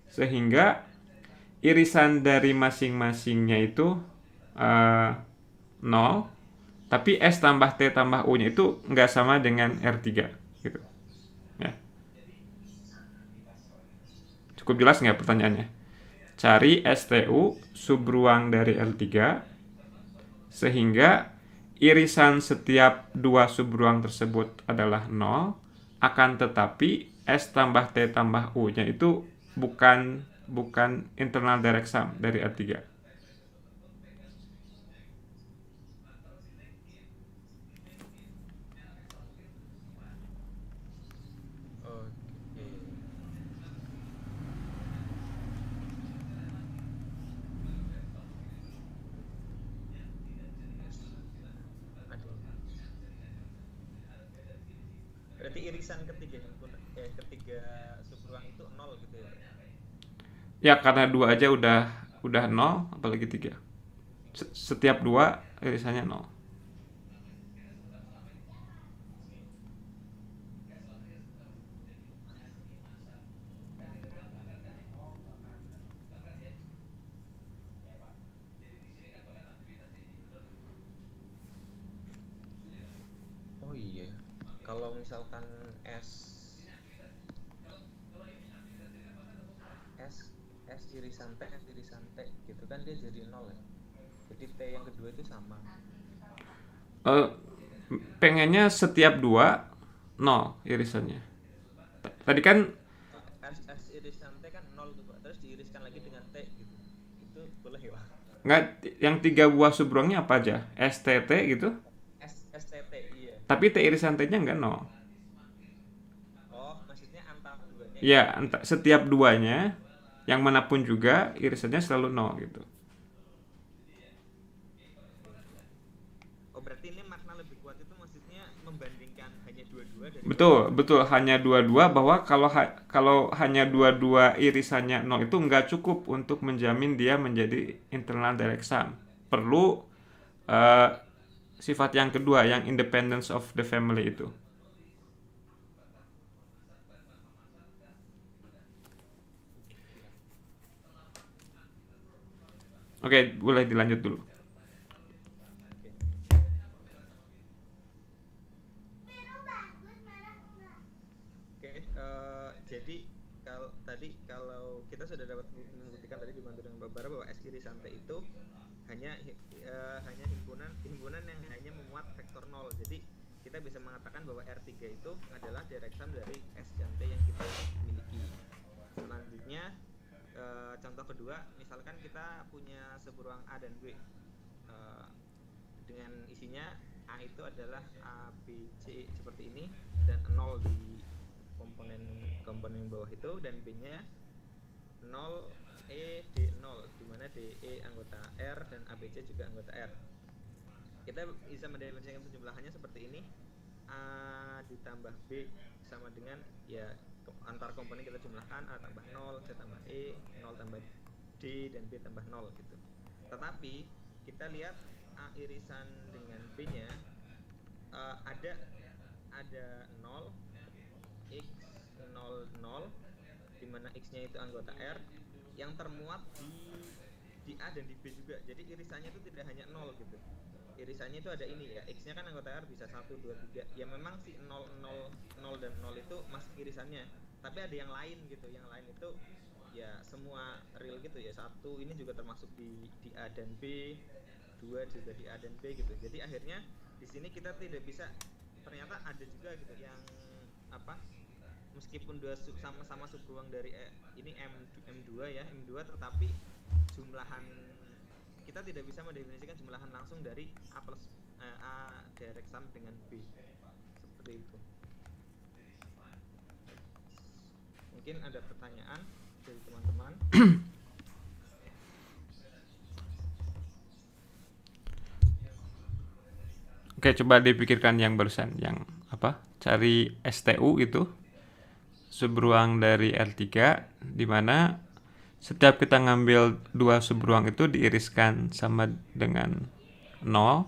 sehingga irisan dari masing-masingnya itu 0, tapi S tambah T tambah U-nya itu nggak sama dengan R3 gitu. Ya. Cukup jelas nggak pertanyaannya? Cari STU subruang dari L3 sehingga irisan setiap dua subruang tersebut adalah 0, akan tetapi S tambah T tambah U-nya itu bukan internal direct sum dari R3. Berarti irisan ketiga subruang itu 0 gitu ya? Ya, karena 2 aja udah 0, apalagi 3. Setiap 2 irisannya 0. Oh iya, kalau misalkan S irisan T gitu kan dia jadi 0 ya. Jadi T yang kedua itu sama. Pengennya setiap 2 0 irisannya. Tadi kan S irisan T kan 0 tuh Pak, terus diiriskan lagi dengan T gitu. Itu boleh ya Pak? nggak, yang 3 buah subruangnya apa aja? STT gitu. STT iya. Tapi T irisan T-nya nggak 0. Oh, maksudnya antara duanya. Ya, setiap duanya yang manapun juga irisannya selalu 0 gitu. Oh, berarti dua-dua dari Betul, hanya dua-dua, bahwa kalau hanya dua-dua irisannya nol itu nggak cukup untuk menjamin dia menjadi internal direct sum. Perlu eh, sifat yang kedua, yang independence of the family itu. Oke, boleh dilanjut dulu. Jadi kalau kita sudah dapat membuktikan tadi dibantu dengan Babara bahwa S irisan T itu hanya himpunan yang hanya memuat vektor 0. Jadi kita bisa mengatakan bahwa R3 itu adalah direct sum dari S dan T yang kita miliki. Selanjutnya contoh kedua, misalkan kita punya seberuang A dan B dengan isinya A itu adalah A, B, C seperti ini, dan 0 di komponen bawah itu, dan B-nya 0, E, D 0, di mana DE anggota R dan ABC juga anggota R. Kita bisa mendefinisikan penjumlahannya seperti ini. A ditambah B sama dengan, ya, antar komponen kita jumlahkan, A tambah 0, C tambah E, 0 tambah D, dan B tambah 0 gitu. Tetapi kita lihat A irisan dengan B-nya ada 0, X 0, 0, di mana X-nya itu anggota R yang termuat di A dan di B juga. Jadi irisannya itu tidak hanya 0 gitu. Irisannya itu ada ini ya, X-nya kan anggota R bisa 1, 2, 3. Ya memang si 0, 0 dan 0 itu masuk irisannya. Tapi ada yang lain gitu. Yang lain itu ya semua real gitu ya. 1 ini juga termasuk di A dan B, 2 juga di A dan B gitu. Jadi akhirnya di sini kita tidak bisa, ternyata ada juga gitu yang meskipun dua sama-sama subruang dari ini M2 ya, M2, tetapi jumlahan kita tidak bisa mendefinisikan jumlahan langsung dari A direct sum dengan B seperti itu. Mungkin ada pertanyaan dari teman-teman. Oke, coba dipikirkan yang barusan, yang cari STU itu subruang dari R3, di mana setiap kita ngambil dua subruang itu diiriskan sama dengan 0,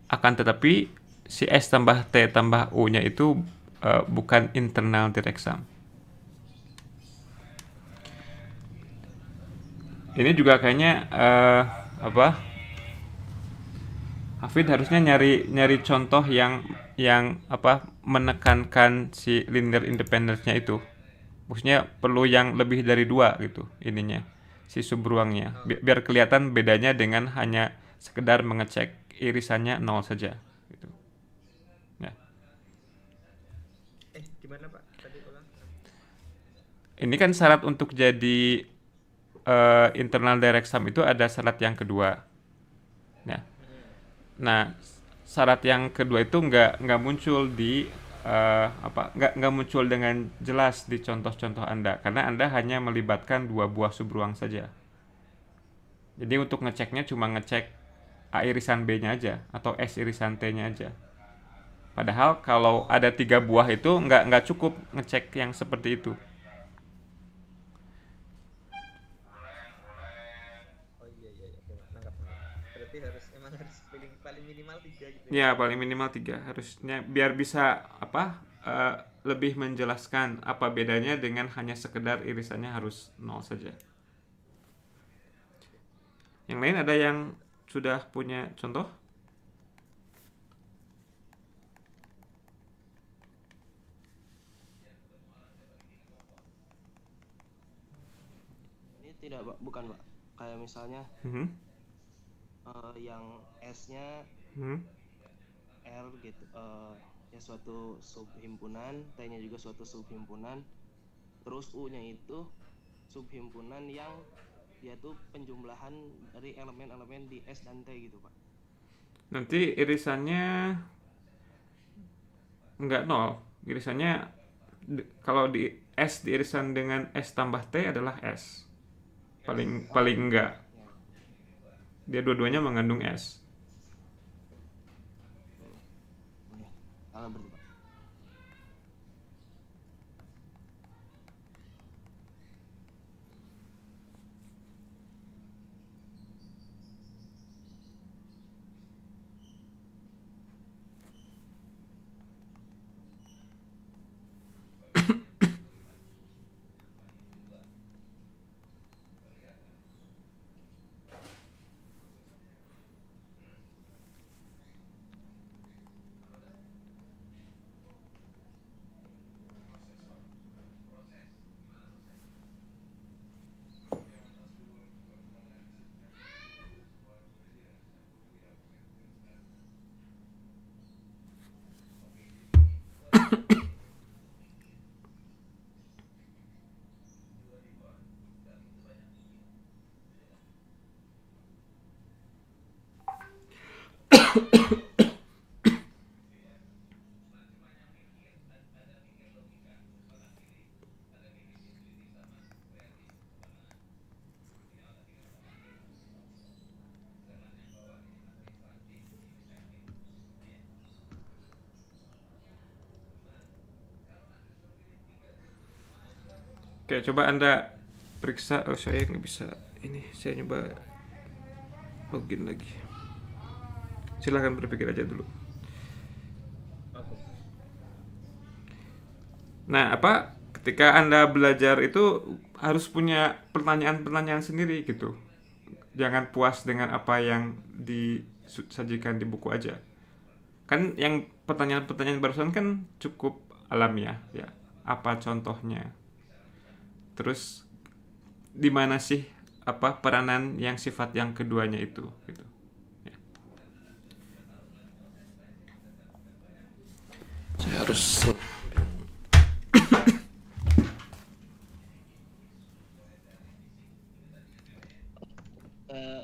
akan tetapi si S tambah T tambah U nya itu bukan internal direct sum. Ini juga kayaknya Hafid harusnya nyari contoh yang menekankan si linear independence-nya itu. Maksudnya perlu yang lebih dari 2 gitu ininya, si subruangnya. Biar kelihatan bedanya dengan hanya sekedar mengecek irisannya 0 saja gitu. Ya. Gimana Pak? Tadi ulang. Ini kan syarat untuk jadi internal direct sum itu ada syarat yang kedua. Ya. Nah, syarat yang kedua itu nggak muncul di nggak muncul dengan jelas di contoh-contoh Anda, karena Anda hanya melibatkan dua buah subruang saja. Jadi untuk ngeceknya cuma ngecek A irisan B-nya aja atau S irisan T-nya aja. Padahal kalau ada 3 buah itu nggak cukup ngecek yang seperti itu. Berarti emang harus paling minimal 3 gitu ya? Ya, paling minimal 3 harusnya, biar bisa lebih menjelaskan apa bedanya dengan hanya sekedar irisannya harus 0 saja. Yang lain ada yang sudah punya contoh? Ini tidak, Pak, bukan, Pak. Kayak misalnya yang S-nya R gitu, ya suatu subhimpunan, T-nya juga suatu subhimpunan, terus U-nya itu subhimpunan yang dia tuh penjumlahan dari elemen-elemen di S dan T gitu, Pak. Nanti irisannya nggak 0, irisannya kalau di S diirisan dengan S tambah T adalah S. Paling enggak. Dia dua-duanya mengandung S. Salah berarti, Pak. Oke, coba Anda periksa. Oh, saya nggak bisa. Ini saya nyoba login lagi. Silahkan berpikir aja dulu. Oke. Nah, ketika Anda belajar itu harus punya pertanyaan-pertanyaan sendiri gitu. Jangan puas dengan apa yang disajikan di buku aja. Kan yang pertanyaan-pertanyaan barusan kan cukup alamiah ya. Apa contohnya? Terus di mana sih peranan yang sifat yang keduanya itu gitu. Ya. Saya harus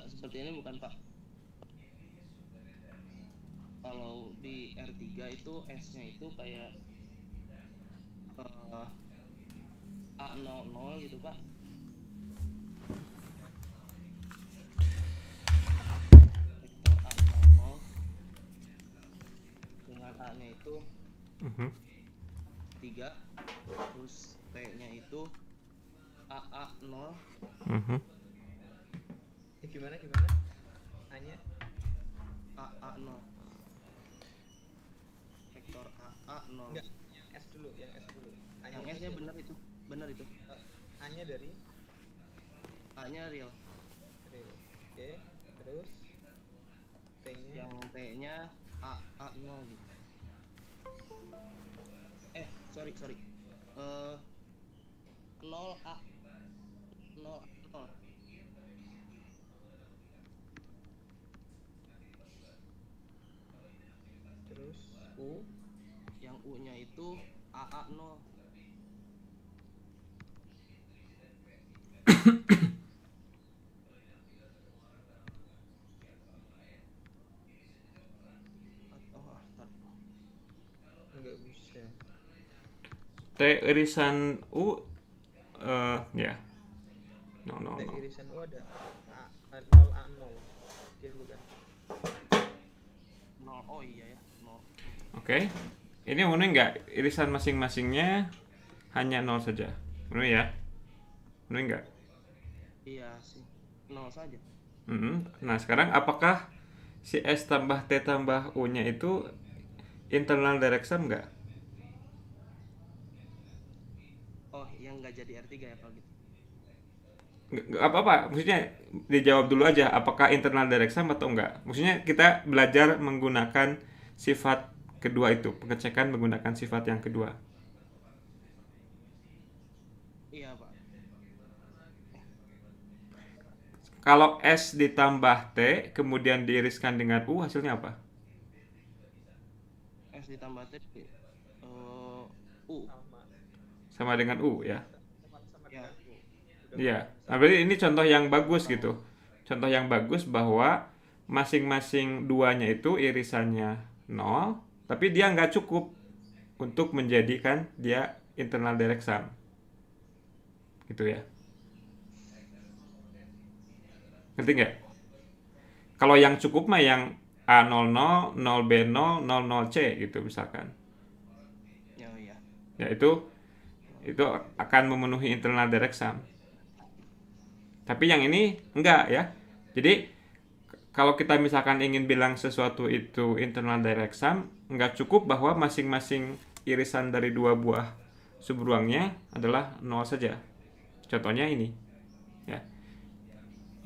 Seperti ini bukan Pak. Kalau di R3 itu S-nya itu kayak A00 gitu Pak. Vektor A00 dengan A-nya itu 3, terus T-nya itu AA0. Gimana? A-nya? AA0. Vektor AA0. Enggak, yang S dulu. A-nya Yang S-nya benar itu. A-nya dari A-nya real. Oke, terus T-nya Yang T-nya AA0 gitu. Sorry. 0A 0. terus U. Yang U-nya itu AA0. Enggak bisa. T irisan U ya. T No. irisan U ada 0 A0. Oke, bukan. 0. Oh iya ya, 0. Oke. Ini memenuhi nggak? Irisan masing-masingnya hanya 0 saja. Memenuhi ya? Memenuhi nggak? Iya sih, 0 saja. Nah, sekarang apakah si S tambah T tambah U-nya itu internal direct sum nggak? Oh, yang nggak jadi R3 ya kalau gitu. Nggak apa-apa, maksudnya dijawab dulu aja apakah internal direct sum atau enggak. Maksudnya kita belajar menggunakan sifat kedua itu, pengecekan menggunakan sifat yang kedua. Iya Pak. Kalau S ditambah T kemudian diiriskan dengan U, hasilnya apa? S ditambah T U. Sama dengan U ya. Sama Ya, dengan U. Iya. Nah, berarti ini contoh yang bagus gitu. Contoh yang bagus bahwa masing-masing duanya itu irisannya 0, tapi dia nggak cukup untuk menjadikan dia internal direct sum. Gitu ya. Ngerti nggak? Kalau yang cukup mah yang A00, 0B0, 00C gitu misalkan. ya iya. Ya itu akan memenuhi internal direct sum. Tapi yang ini enggak ya. Jadi kalau kita misalkan ingin bilang sesuatu itu internal direct sum, enggak cukup bahwa masing-masing irisan dari dua buah subruangnya adalah 0 saja. Contohnya ini. Ya.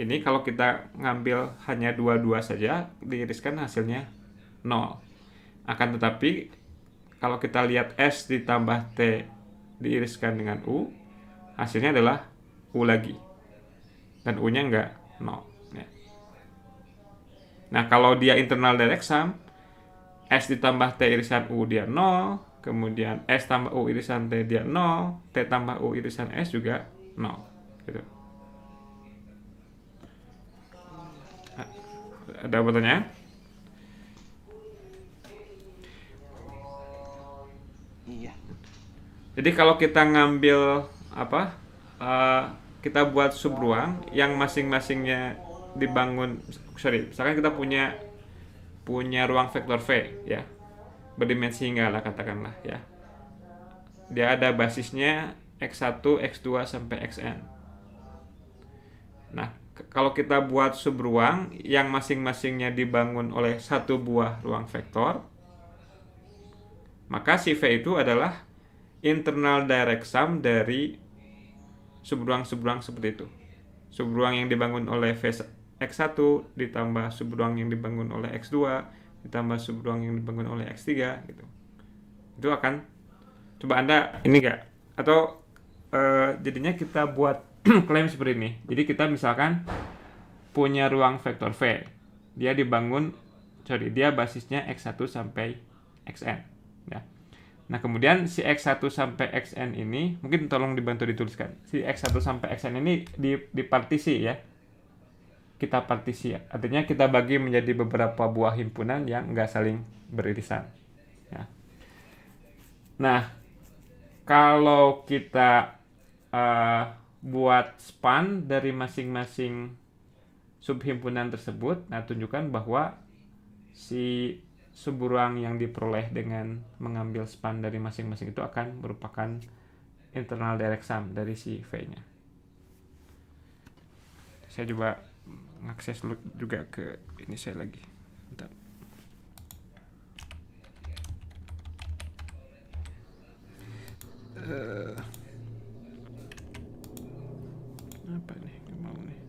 Ini kalau kita ngambil hanya 2 saja, diiriskan hasilnya 0. Akan tetapi kalau kita lihat S ditambah T diiriskan dengan U, hasilnya adalah U lagi. Dan U-nya enggak 0. Ya. Nah, kalau dia internal direct sum, S ditambah T irisan U dia 0, kemudian S tambah U irisan T dia 0, T tambah U irisan S juga 0. Gitu. Ada pertanyaan? Iya. Jadi kalau kita ngambil kita buat subruang yang masing-masingnya dibangun, misalkan kita punya ruang vektor V ya, berdimensi hingga lah katakanlah ya. Dia ada basisnya X1, X2 sampai Xn. Nah, kalau kita buat subruang yang masing-masingnya dibangun oleh satu buah ruang vektor, maka si V itu adalah internal direct sum dari subruang-subruang seperti itu. Subruang yang dibangun oleh X1 ditambah subruang yang dibangun oleh X2 ditambah subruang yang dibangun oleh X3 gitu. Itu akan, coba Anda ini enggak, atau jadinya kita buat klaim seperti ini. Jadi kita misalkan punya ruang vektor V. Dia basisnya X1 sampai Xn ya. Nah, kemudian si X1 sampai Xn ini mungkin tolong dibantu dituliskan. Si X1 sampai Xn ini dipartisi ya. Kita partisi, artinya kita bagi menjadi beberapa buah himpunan yang enggak saling beririsan ya. Nah, kalau kita buat span dari masing-masing subhimpunan tersebut, nah tunjukkan bahwa si subruang yang diperoleh dengan mengambil span dari masing-masing itu akan merupakan internal direct sum dari si V-nya. Saya coba mengakses juga ke ini saya lagi. Bentar. Apa nih? Nggak mau nih.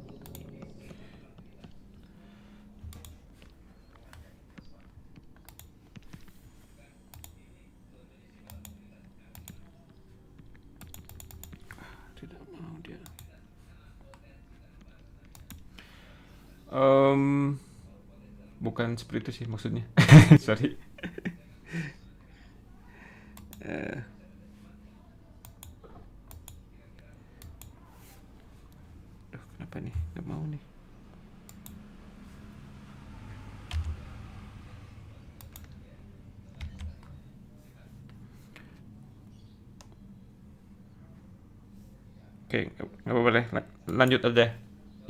Tidak mau dia. Bukan seperti itu sih maksudnya. Sorry. Kenapa nih? Nggak mau nih. Oke, nggak apa-apa deh. Lanjut aja.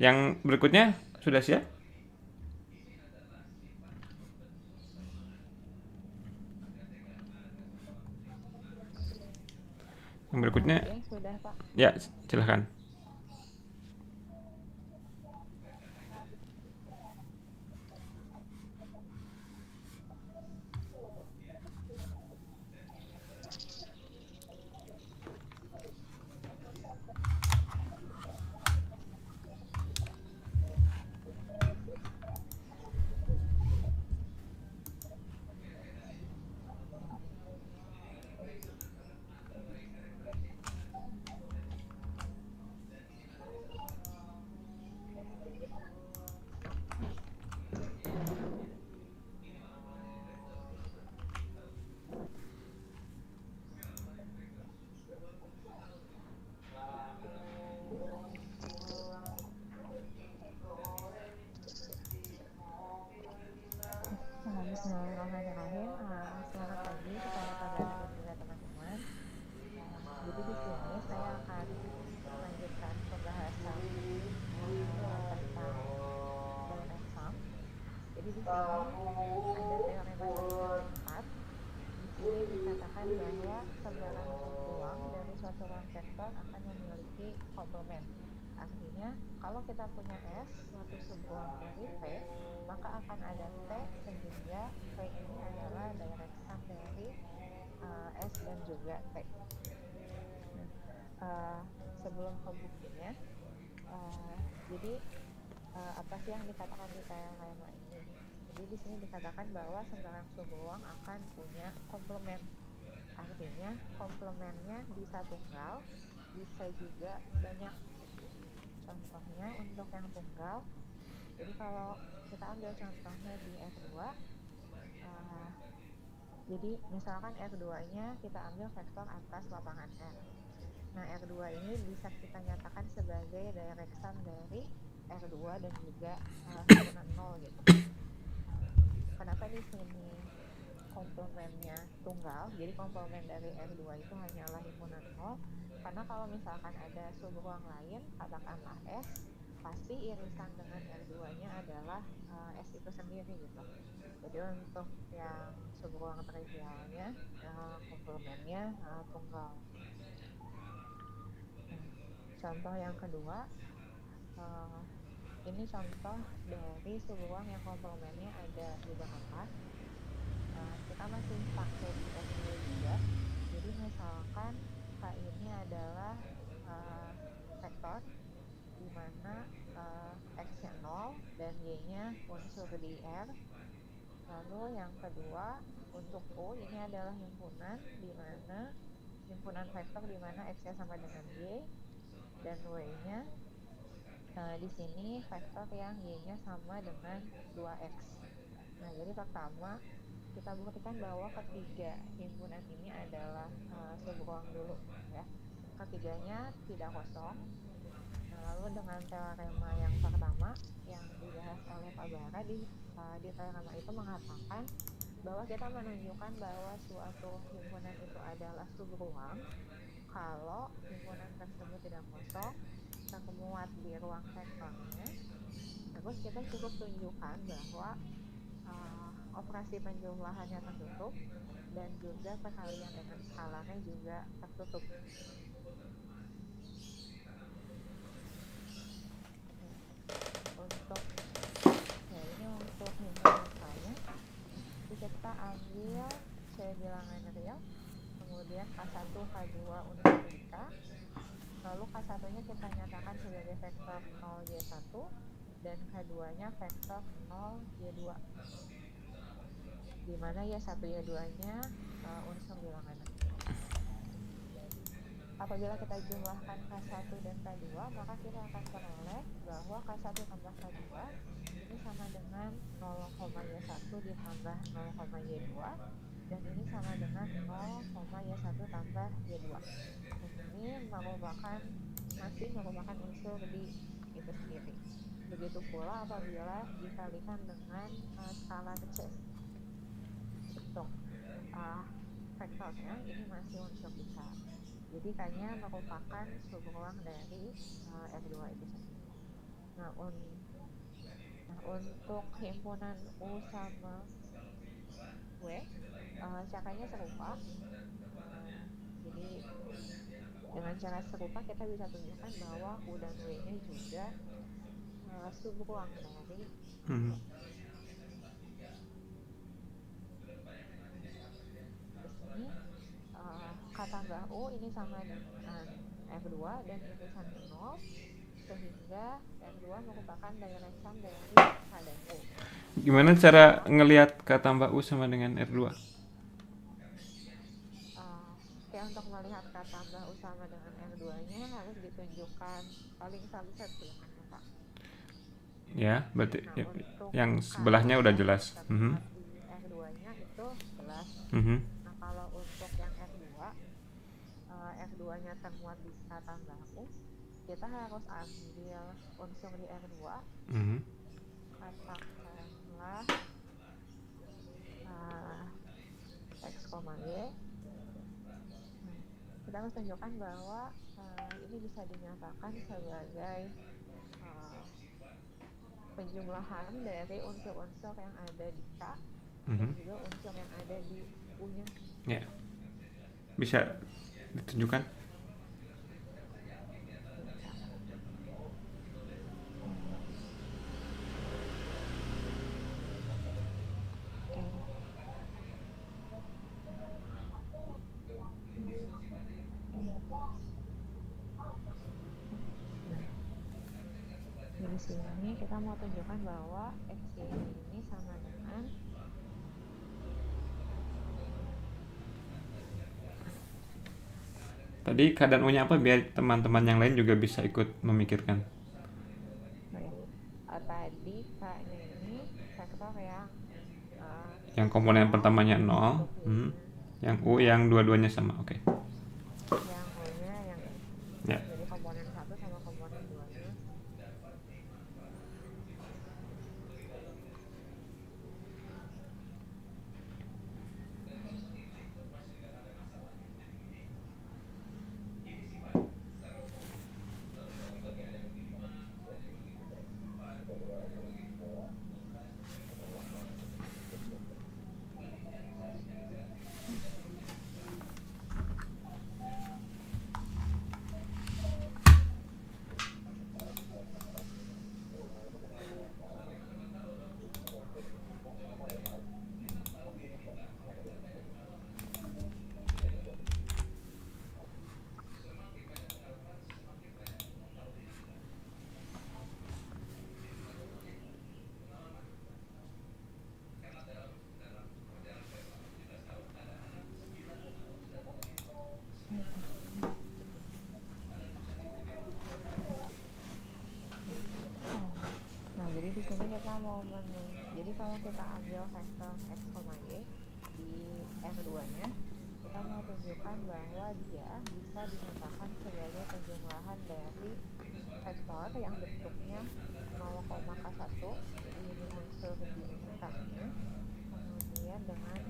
Yang berikutnya sudah siap? Yang berikutnya? Sudah, Pak. Ya, silahkan. Bismillahirrahmanirrahim. Selamat pagi kepada kalian dan juga teman-teman. Jadi di sini saya akan melanjutkan pembahasan tentang direct sum. Jadi di sini ada teorema yang keempat. Di sini dikatakan bahwa sebaran subruang dari suatu ruang vektor akan memiliki komplement. Artinya, kalau kita punya S, suatu subruang dari V, maka akan ada T sehingga V ini adalah direct sum dari S dan juga T. Sebelum ke buktinya, jadi apa sih yang dikatakan di teorema ini? Jadi di sini dikatakan bahwa sembarang subruang akan punya komplement. Artinya komplementnya bisa tunggal, bisa juga banyak. Contohnya untuk yang tunggal, jadi kalau kita ambil contohnya di R2, jadi misalkan R2 nya kita ambil vektor atas lapangan R. Nah, R2 ini bisa kita nyatakan sebagai direct sum dari R2 dan juga himpunan 0 gitu. Kenapa di sini komplementnya tunggal? Jadi komplement dari R2 itu hanyalah himpunan 0. Karena kalau misalkan ada subruang lain, katakanlah S, pasti irisan dengan R2-nya adalah S itu sendiri gitu. Jadi untuk yang subruang trivialnya, komplementnya tunggal. contoh yang kedua, ini contoh dari sebuah yang komplemennya ada beberapa. Kita masih pakai di S2 juga. Jadi misalkan K ini adalah vektor di mana X-nya 0 dan Y-nya unsur di R. Lalu yang kedua, untuk U ini adalah himpunan di mana himpunan vektor di mana X-nya sama dengan Y dan Y-nya di sini vektor yang Y-nya sama dengan 2X. Nah, jadi pertama kita buktikan bahwa ketiga himpunan ini adalah subruang dulu ya. Ketiganya tidak kosong. Nah, lalu dengan teorema yang pertama yang dibahas oleh Pak Bara di teorema itu mengatakan bahwa kita menunjukkan bahwa suatu himpunan itu adalah subruang kalau himpunan tersebut tidak kosong, termuat di ruang vektornya. Terus kita cukup tunjukkan bahwa operasi penjumlahannya tertutup dan juga perkalian dengan skalarnya juga tertutup. Untuk ini untuk himpunan saya, kita ambil C bilangan real, kemudian K1, K2 unsur K, lalu K1 nya kita nyatakan sebagai vektor 0Y1 dan K2 nya vektor 0Y2, di mana Y1 Y2 nya unsur bilangan. Apabila kita jumlahkan K1 dan K2, maka kita akan peroleh bahwa K1 tambah K2 ini sama dengan 0,Y1 ditambah 0,Y2 dan ini sama dengan 0,Y1 tambah Y2. Dan ini masih merupakan unsur di itu sendiri. Begitu pula apabila dikalikan dengan skala C. Untuk vektornya ini masih unsur di K. Jadi K-nya merupakan subruang dari R2 itu sendiri. Nah, untuk himpunan U sama W, caranya serupa. Jadi dengan cara serupa kita bisa tunjukkan bahwa U dan W-nya juga subruang dari K tambah U ini sama dengan R2 dan irisannya 0, sehingga R2 merupakan direksan dari K dan U. Gimana cara ngelihat K tambah U sama dengan R2? Untuk melihat K tambah U sama dengan R2 nya harus ditunjukkan paling subset bilangannya, Pak. Ya, berarti yang sebelahnya udah jelas. Di R2 nya itu jelas. Nah, kalau untuk yang R2 nya termuat di K tambah U, kita harus ambil unsur di R2, katakanlah X, Y. Kita harus tunjukkan bahwa ini bisa dinyatakan sebagai penjumlahan dari unsur-unsur yang ada di K dan juga unsur yang ada di U-nya. Ya, bisa ditunjukkan? Di sini kita mau tunjukkan bahwa X ini sama dengan tadi K dan U-nya apa biar teman-teman yang lain juga bisa ikut memikirkan. Tadi K-nya ini vektor yang komponen pertamanya 0, yang U yang dua-duanya sama, oke. Yang U-nya yang ini. Ya. Jadi komponen 1 sama komponen 2-nya. Jadi kalau kita ambil vektor x, y di R2-nya, kita mau tunjukkan bahwa dia bisa dinyatakan sebagai penjumlahan dari vektor yang bentuknya 0,k1, jadi ini unsur diintegrasinya, kemudian dengan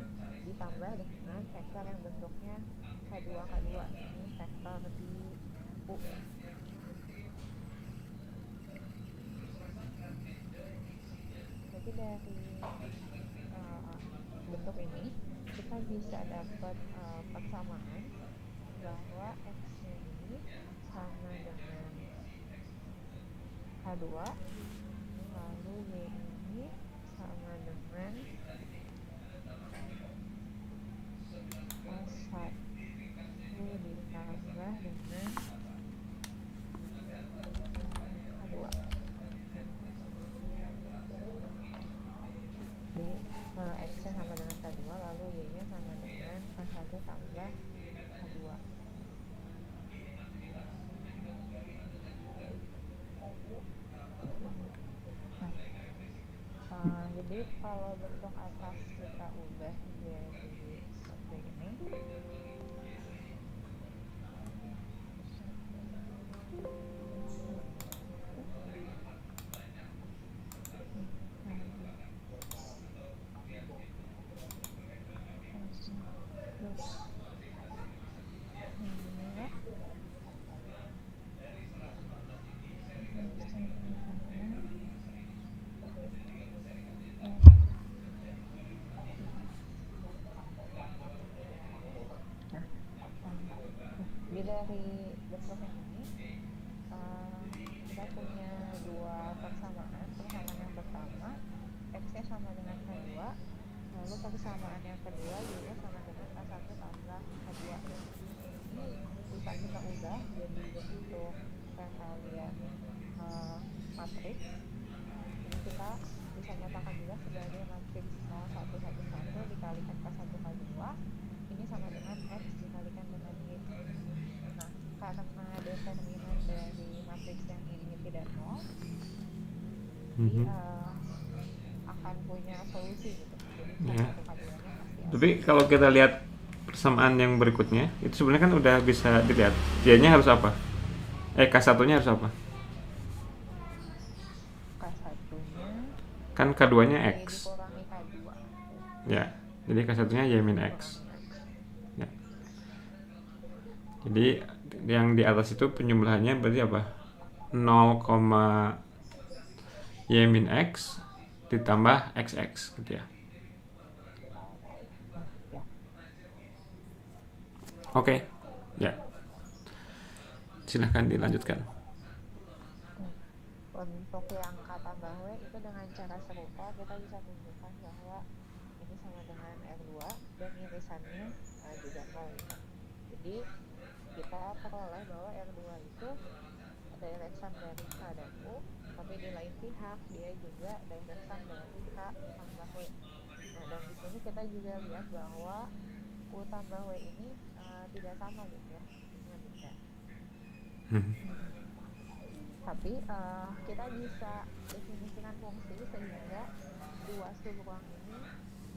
ditambah dengan vektor yang bentuknya K2, ini vektor di U. Jadi dari bentuk ini kita bisa dapat persamaan bahwa x-nya ini sama dengan K2, lalu y ini sama dengan K1 ditambah dengan K2. X-nya sama dengan K2, lalu Y-nya sama dengan K1 tambah K2. Jadi kalau bentuk atas kita ubah jadi seperti ini. Dari bentuk yang ini kita punya dua persamaan. Persamaan yang pertama x-nya sama dengan K2, lalu persamaan yang kedua y-nya sama dengan K1 tambah K2. Ini bisa kita ubah jadi bentuk yang kalian matriks. Jadi kita bisa nyatakan juga sebagai matriks 0, 1, 1, 1 dikalikan K1, K2. Ini sama dengan x dikalikan dengan y. Karena determinan dari matriks yang ini tidak nol, jadi akan punya solusi gitu. Jadi ya. Tapi kalau kita lihat persamaan yang berikutnya, itu sebenarnya kan udah bisa dilihat. Y-nya harus apa? K1-nya harus apa? K1-nya kan K2-nya X. dikurangi K2. Ya, jadi K1-nya Y min X. Ya. Jadi yang di atas itu penjumlahannya berarti apa? 0, Y min X ditambah XX gitu ya. Oke. Ya. Silahkan dilanjutkan. Untuk yang K tambah W itu dengan cara serupa kita bisa tunjukkan bahwa ini sama dengan R2 dan irisannya juga 0. Jadi kita peroleh bahwa R2 itu direksan dari K dan U, tapi di lain pihak dia juga direksan dari K tambah W. Nah, dan di sini kita juga lihat bahwa U tambah W ini tidak sama gitu ya, ini beda. Tapi kita bisa definisikan fungsi sehingga dua subruang ini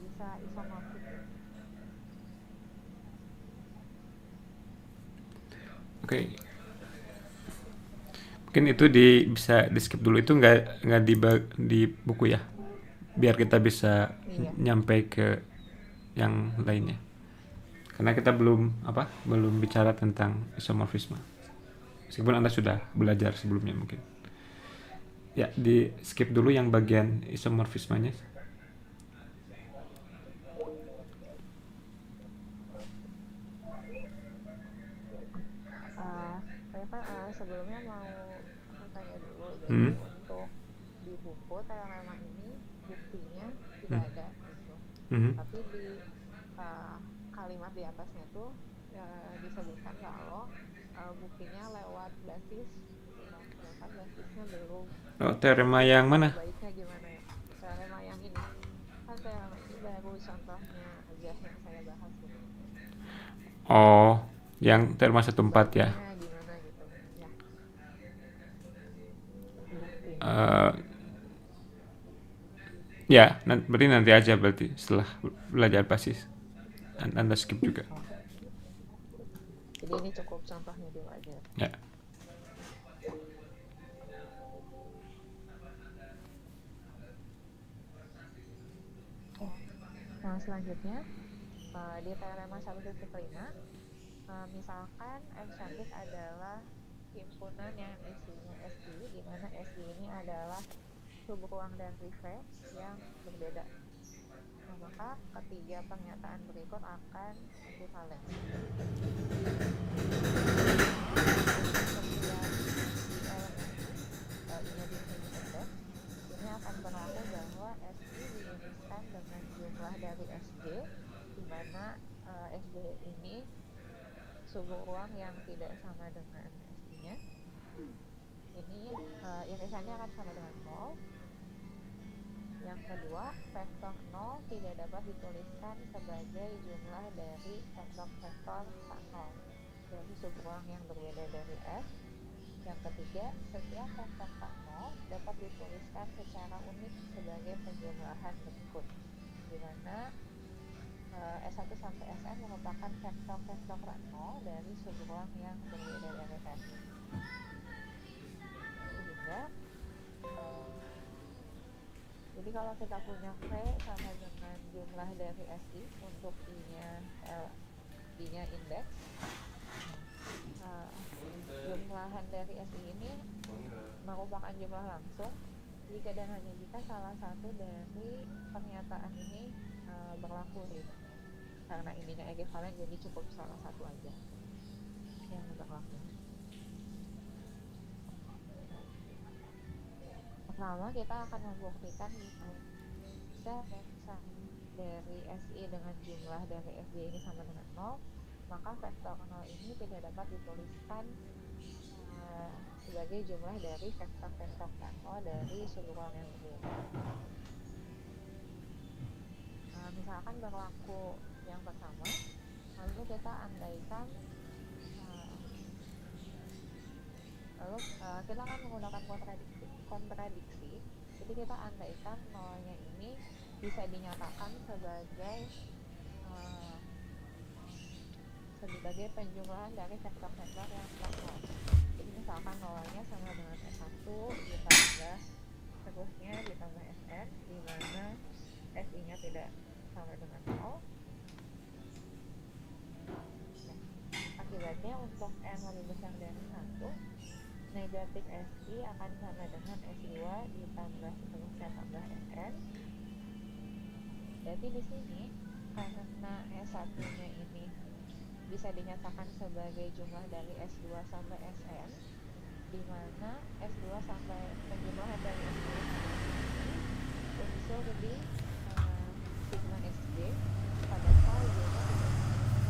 bisa isomorfik. Oke. Mungkin itu bisa di skip dulu, itu nggak di buku ya, biar kita bisa nyampe ke yang lainnya. Karena kita belum bicara tentang isomorfisme. Meskipun Anda sudah belajar sebelumnya mungkin. Ya, di skip dulu yang bagian isomorfismenya. Sebelumnya mau tanya dulu, jadi untuk di buku teorema ini buktinya tidak ada gitu. Tapi di kalimat di atasnya tuh disebutkan kalau buktinya lewat basis, sedangkan basisnya belum. Teorema yang mana? Baiknya gimana ya? Teorema yang ini kan teorema ini baru contohnya aja yang saya bahas gitu. Oh, yang teorema 1/4 ya. Ya, berarti nanti aja berarti setelah belajar basis. Anda skip juga. Jadi ini cukup contohnya dulu aja. Ya. Nah, selanjutnya di teorema 1.5, misalkan M cantik adalah himpunan yang isinya SI, di mana SI ini adalah subruang dan reference yang berbeda. Nah, maka ketiga pernyataan berikut akan ekivalen. I-nya di sini indeks, ini akan berlaku bahwa SI diuniskan dengan jumlah dari SJ, di mana SJ ini subruang yang tidak sama dengan SI-nya. Ini irisannya akan sama dengan 0. Yang kedua, vektor 0 tidak dapat dituliskan sebagai jumlah dari vektor-vektor tak 0, jadi subruang yang berbeda dari S. Yang ketiga, setiap vektor tak 0 dapat dituliskan secara unik sebagai penjumlahan berikut, di mana S1 sampai Sn merupakan vektor-vektor tak 0 dari subruang yang berbeda dari S. Sehingga jadi kalau kita punya V sama dengan jumlah dari SI untuk I-nya indeks, jumlahan dari SI ini merupakan jumlah langsung jika dan hanya jika salah satu dari pernyataan ini berlaku gitu. Karena ininya ekivalen, jadi cukup salah satu aja yang berlaku. Pertama, kita akan membuktikan bisa dari SI dengan jumlah dari FJ ini sama dengan 0, maka vektor 0 ini tidak dapat dituliskan sebagai jumlah dari vektor-vektor 0 dari subruang yang berbeda. Misalkan berlaku yang pertama, lalu kita andaikan kita akan menggunakan kontradiksi. Jadi kita andaikan nolnya ini bisa dinyatakan sebagai penjumlahan dari vektor-vektor yang tak 0. Jadi misalkan nolnya sama dengan S1 ditambah seterusnya ditambah Sn, di mana SI-nya tidak sama dengan 0. Akibatnya untuk N lebih besar dari 1, negatif SI akan sama dengan S2 ditambah seterusnya tambah Sn. Jadi di sini karena S1-nya ini bisa dinyatakan sebagai jumlah dari S2 sampai Sn, di mana S2 sampai penjumlahan dari S2 unsur di sigma Sj pada saat jumlah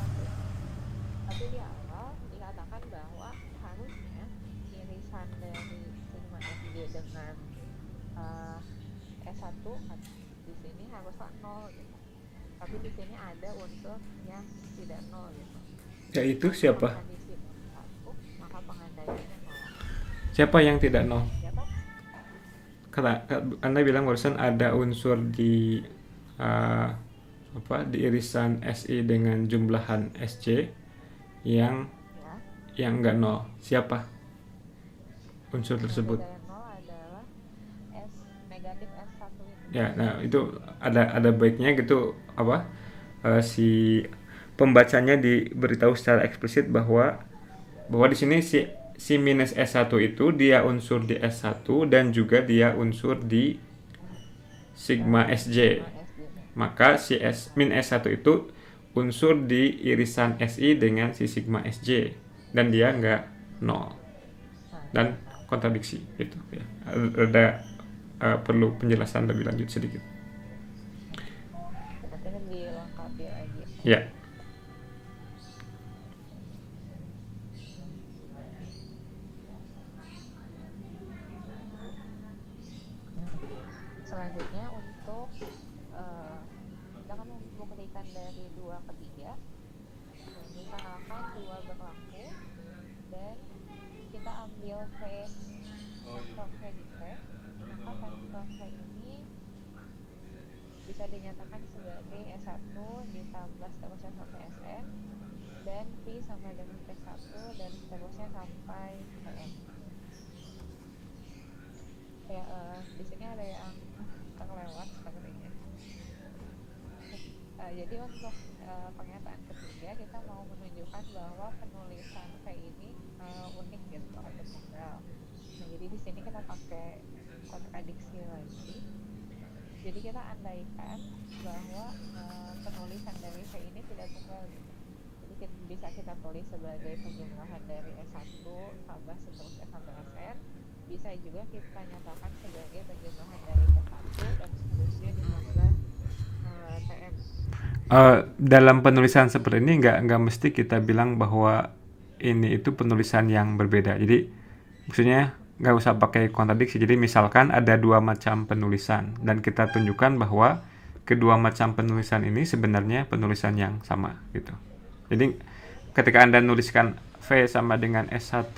1. Tapi di awal dikatakan bahwa harusnya irisan dari sigma Sj dengan S1 di sini haruslah 0 gitu. Tapi di sini ada unsur yang tidak 0 gitu. Yaitu siapa? Maka pengandaiannya 0. Siapa yang tidak 0? Siapa? Anda bilang barusan ada unsur di di irisan SI dengan jumlahan SC yang enggak 0. Siapa unsur tersebut? Yang 0 adalah negatif S1 ini. Ya, nah itu ada baiknya gitu si pembacanya diberitahu secara eksplisit bahwa di sini si minus S1 itu dia unsur di S1 dan juga dia unsur di sigma SJ. Maka si min S1 itu unsur di irisan SI dengan si sigma SJ dan dia enggak 0. Dan kontradiksi gitu ya. Ada perlu penjelasan lebih lanjut sedikit. Artinya dilengkapi lagi. Ya. Selanjutnya untuk kita akan membuktikan dari 2 ke 3. Misalkan 2 berlaku dan kita ambil vektor V di V, maka vektor V ini bisa dinyatakan sebagai S1 ditambah seterusnya sampai SN, dan P sama dengan T1 dan seterusnya sampai TM. Ya, di sini ada yang terlewat sepertinya. Jadi untuk pernyataan ketiga kita mau menunjukkan bahwa penulisan P ini unik gitu atau tunggal. Nah, jadi di sini kita pakai kontradiksi lagi. Jadi kita andaikan bahwa penulisan dari P ini tidak tunggal gitu. Jadi bisa kita tulis sebagai penjumlahan dari S1 tambah seterusnya sampai SN. Bisa juga kita nyatakan sebagai penjumlahan dari T1 dan seterusnya ditambah TM. Dalam penulisan seperti ini nggak mesti kita bilang bahwa ini itu penulisan yang berbeda. Jadi maksudnya nggak usah pakai kontradiksi. Jadi misalkan ada dua macam penulisan dan kita tunjukkan bahwa kedua macam penulisan ini sebenarnya penulisan yang sama gitu. Jadi ketika Anda nuliskan V sama dengan S1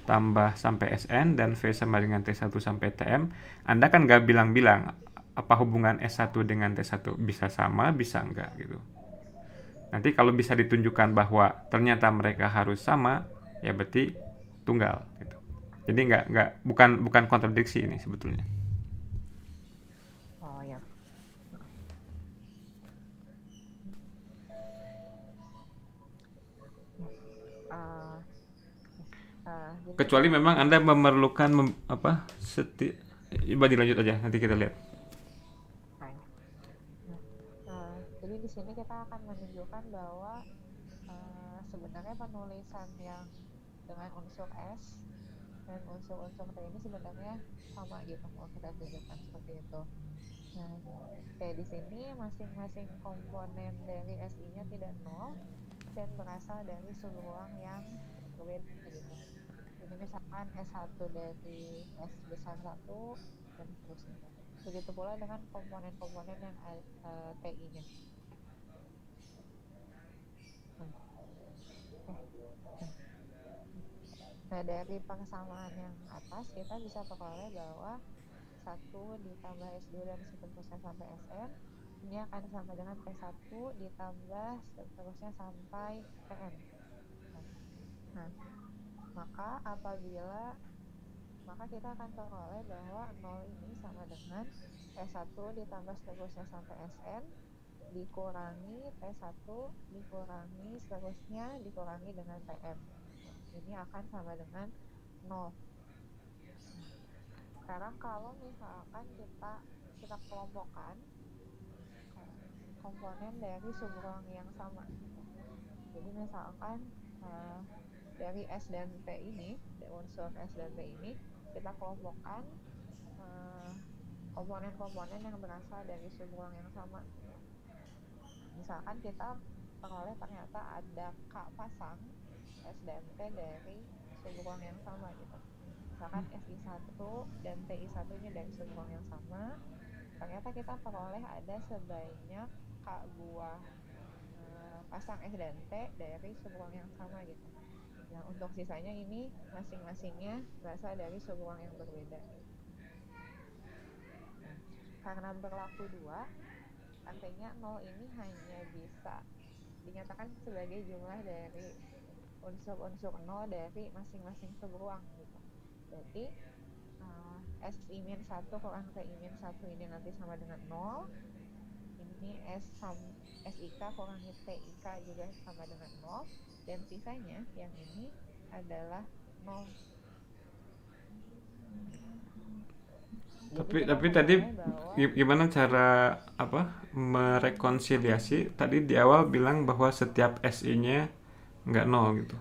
tambah sampai SN dan V sama dengan T1 sampai TM, Anda kan nggak bilang-bilang apa hubungan S1 dengan T1, bisa sama, bisa enggak gitu. Nanti kalau bisa ditunjukkan bahwa ternyata mereka harus sama, ya berarti tunggal gitu. Jadi bukan kontradiksi ini sebetulnya. Oh ya. Kecuali memang Anda memerlukan coba dilanjut aja, nanti kita lihat. Jadi di sini kita akan menunjukkan bahwa sebenarnya penulisan yang dengan unsur S dan unsur-unsur T ini sebenarnya sama gitu, mau kita tunjukkan seperti itu. Nah, kayak di sini masing-masing komponen dari SI-nya tidak nol dan berasal dari subruang yang berbeda gitu. Jadi misalkan S1 dari S besar 1 dan seterusnya. Begitu pula dengan komponen-komponen yang TI-nya. Nah, dari persamaan yang atas kita bisa peroleh bahwa 1 ditambah S2 dan seterusnya sampai SN ini akan sama dengan P1 ditambah seterusnya sampai TM. Nah, maka kita akan peroleh bahwa 0 ini sama dengan S1 ditambah seterusnya sampai SN dikurangi T1 dikurangi seterusnya dikurangi dengan TM. Ini akan sama dengan 0. Sekarang kalau misalkan kita kelompokkan komponen dari subruang yang sama. Jadi misalkan dari S dan T ini, unsur S dan T ini kita kelompokkan komponen-komponen yang berasal dari subruang yang sama. Misalkan kita peroleh ternyata ada K pasang S dan T dari subruang yang sama gitu. Misalkan SI1 dan TI1 nya dari subruang yang sama, ternyata kita peroleh ada sebanyak K buah pasang S dan T dari subruang yang sama gitu. Nah, untuk sisanya ini masing-masingnya berasal dari subruang yang berbeda. Nah, karena berlaku 2, artinya 0 ini hanya bisa dinyatakan sebagai jumlah dari unsur-unsur 0 dari masing-masing subruang gitu. Jadi SI-1 kurang TI-1 ini nanti sama dengan 0. Ini SIK kurangi TIK juga sama dengan 0. Dan sisanya yang ini adalah 0. Tapi tadi gimana cara merekonsiliasi? Tadi di awal bilang bahwa setiap SI-nya nggak 0 gitu.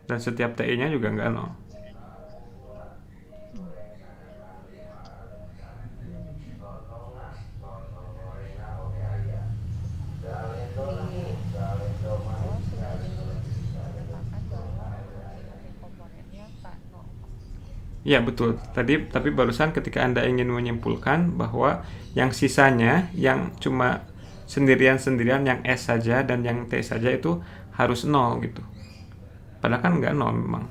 Dan setiap TI-nya juga nggak 0. Ya betul. Tapi barusan ketika Anda ingin menyimpulkan bahwa yang sisanya yang cuma sendirian-sendirian yang S saja dan yang T saja itu harus 0 gitu. Padahal kan nggak 0 memang.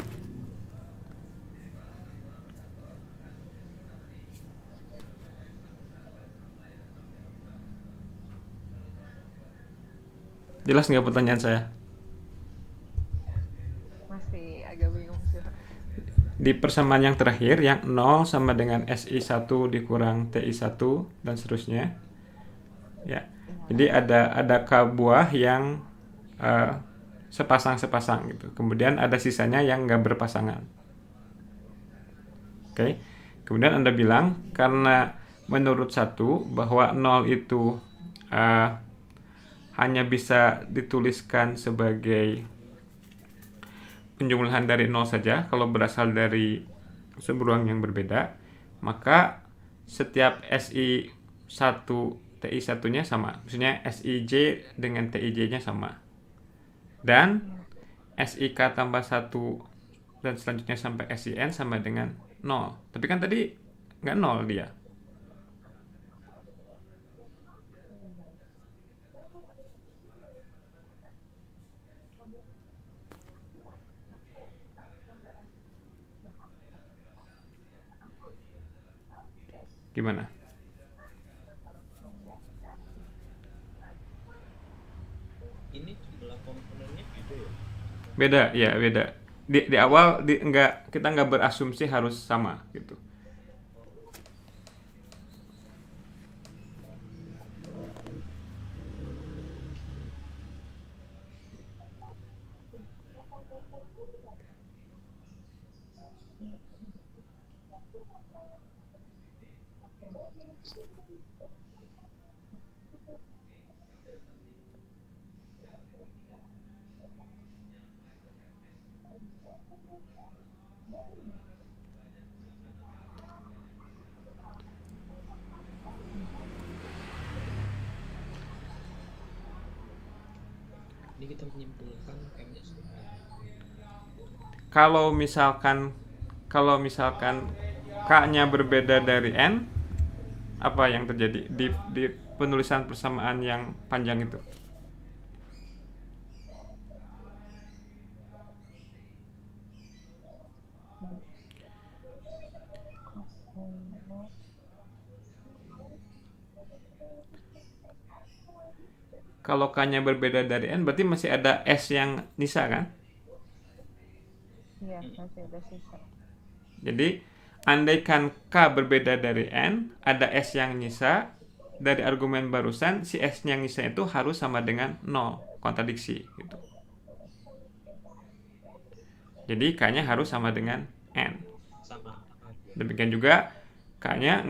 Jelas nggak pertanyaan saya? Masih agak bingung sih, Pak. Di persamaan yang terakhir, yang 0 sama dengan SI1 dikurang TI1 dan seterusnya. Ya. Jadi ada K buah yang sepasang-sepasang gitu. Kemudian ada sisanya yang nggak berpasangan. Oke. Kemudian Anda bilang karena menurut satu bahwa 0 itu hanya bisa dituliskan sebagai penjumlahan dari 0 saja kalau berasal dari seberuang yang berbeda, maka setiap SI1 TI1-nya sama. Maksudnya SIJ dengan TIJ-nya sama. Dan SIK tambah 1 dan selanjutnya sampai SIN sama dengan 0. Tapi kan tadi nggak 0 dia. Gimana? Ini jumlah komponennya beda ya? Beda, ya beda. Di awal kita nggak berasumsi harus sama gitu. Ini kita menyimpulkan M-nya sama. Kalau misalkan K-nya berbeda dari N, apa yang terjadi di penulisan persamaan yang panjang itu? Kalau K-nya berbeda dari N, berarti masih ada S yang nyisa kan? Iya, masih ada sisa. Jadi, andaikan K berbeda dari N, ada S yang nyisa, dari argumen barusan, si S yang nyisa itu harus sama dengan 0, kontradiksi. Gitu. Jadi, K-nya harus sama dengan N. Sama. Demikian juga, K-nya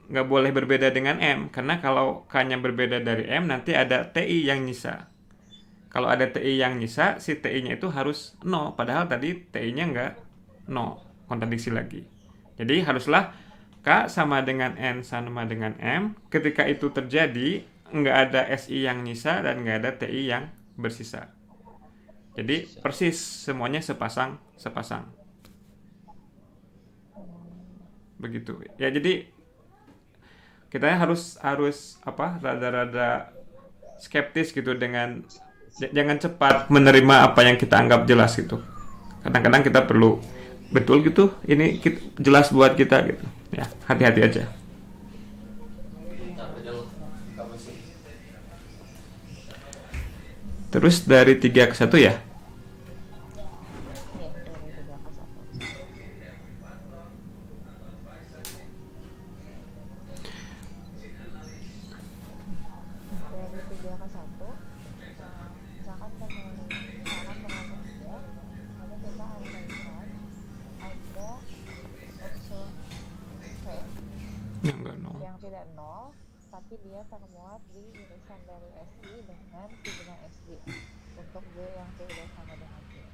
nggak boleh berbeda dengan M, karena kalau K-nya berbeda dari M, nanti ada TI yang nyisa. Kalau ada TI yang nyisa, si TI-nya itu harus 0, padahal tadi TI-nya nggak 0, kontradiksi lagi. Jadi haruslah K sama dengan N sama dengan M. Ketika itu terjadi, nggak ada SI yang nyisa dan nggak ada TI yang bersisa. Jadi persis semuanya sepasang. Begitu. Ya jadi kita harus rada-rada skeptis gitu dengan jangan cepat menerima apa yang kita anggap jelas gitu. Kadang-kadang kita perlu betul gitu, ini jelas buat kita gitu. Ya, hati-hati aja. Terus dari 3 ke 1 ya? Iya, dari 3 ke 1. Dari 3 ke 1, misalkan dengan 3, lalu kita andaikan ada unsur V Enggak, no. yang tidak 0, tapi dia termuat di irisan dari SI dengan hubungan SG untuk G yang tidak sama dengan G.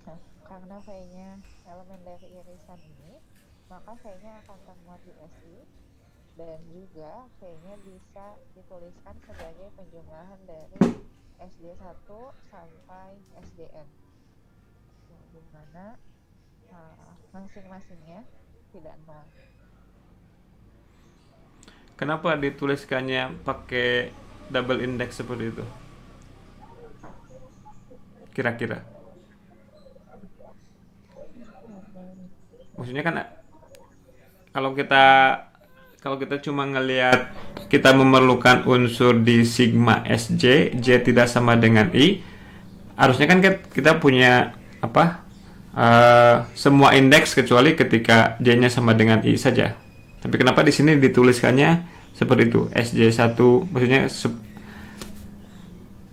Nah, karena V-nya elemen dari irisan ini, maka V-nya akan termuat di SI dan juga V-nya bisa dituliskan sebagai penjumlahan dari SD1 sampai SDN, di mana masing-masingnya tidak 0. Kenapa dituliskannya pakai double index seperti itu? Kira-kira. Maksudnya kan kalau kita kalau kita cuma ngelihat kita memerlukan unsur di sigma Sj, J tidak sama dengan I, harusnya kan kita punya apa? Semua indeks kecuali ketika J-nya sama dengan I saja. Tapi kenapa di sini dituliskannya seperti itu? Sj1 maksudnya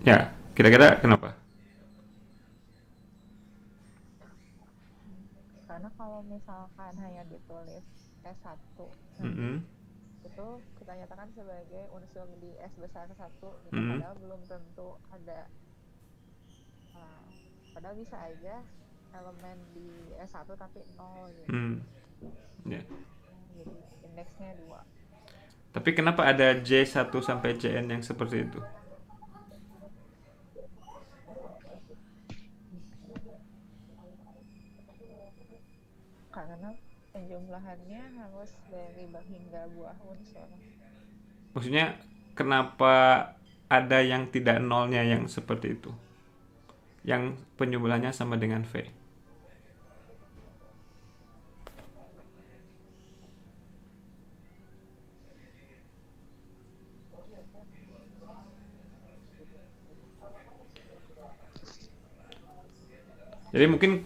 ya, kira-kira kenapa? Karena kalau misalkan hanya ditulis S1 Mm-mm. itu kita nyatakan sebagai unsur di S besar 1 gitu. Padahal belum tentu ada padahal bisa aja elemen di S1 tapi 0 gitu. Ya. Jadi indeksnya 2. Tapi kenapa ada J1 sampai Jn yang seperti itu? Karena penjumlahannya harus dari bak hingga buah unsur. Maksudnya kenapa ada yang tidak nolnya yang seperti itu? Yang penjumlahannya sama dengan V. Jadi mungkin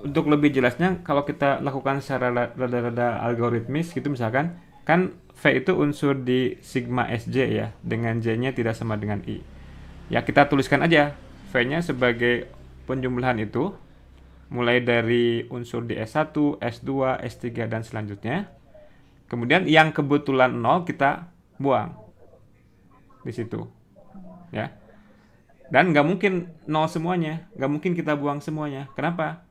untuk lebih jelasnya kalau kita lakukan secara rada-rada algoritmis gitu misalkan, kan V itu unsur di sigma Sj ya, dengan J-nya tidak sama dengan I. Ya kita tuliskan aja V-nya sebagai penjumlahan itu mulai dari unsur di S1, S2, S3 dan selanjutnya. Kemudian yang kebetulan 0 kita buang di situ. Ya. Dan nggak mungkin 0 semuanya, nggak mungkin kita buang semuanya. Kenapa?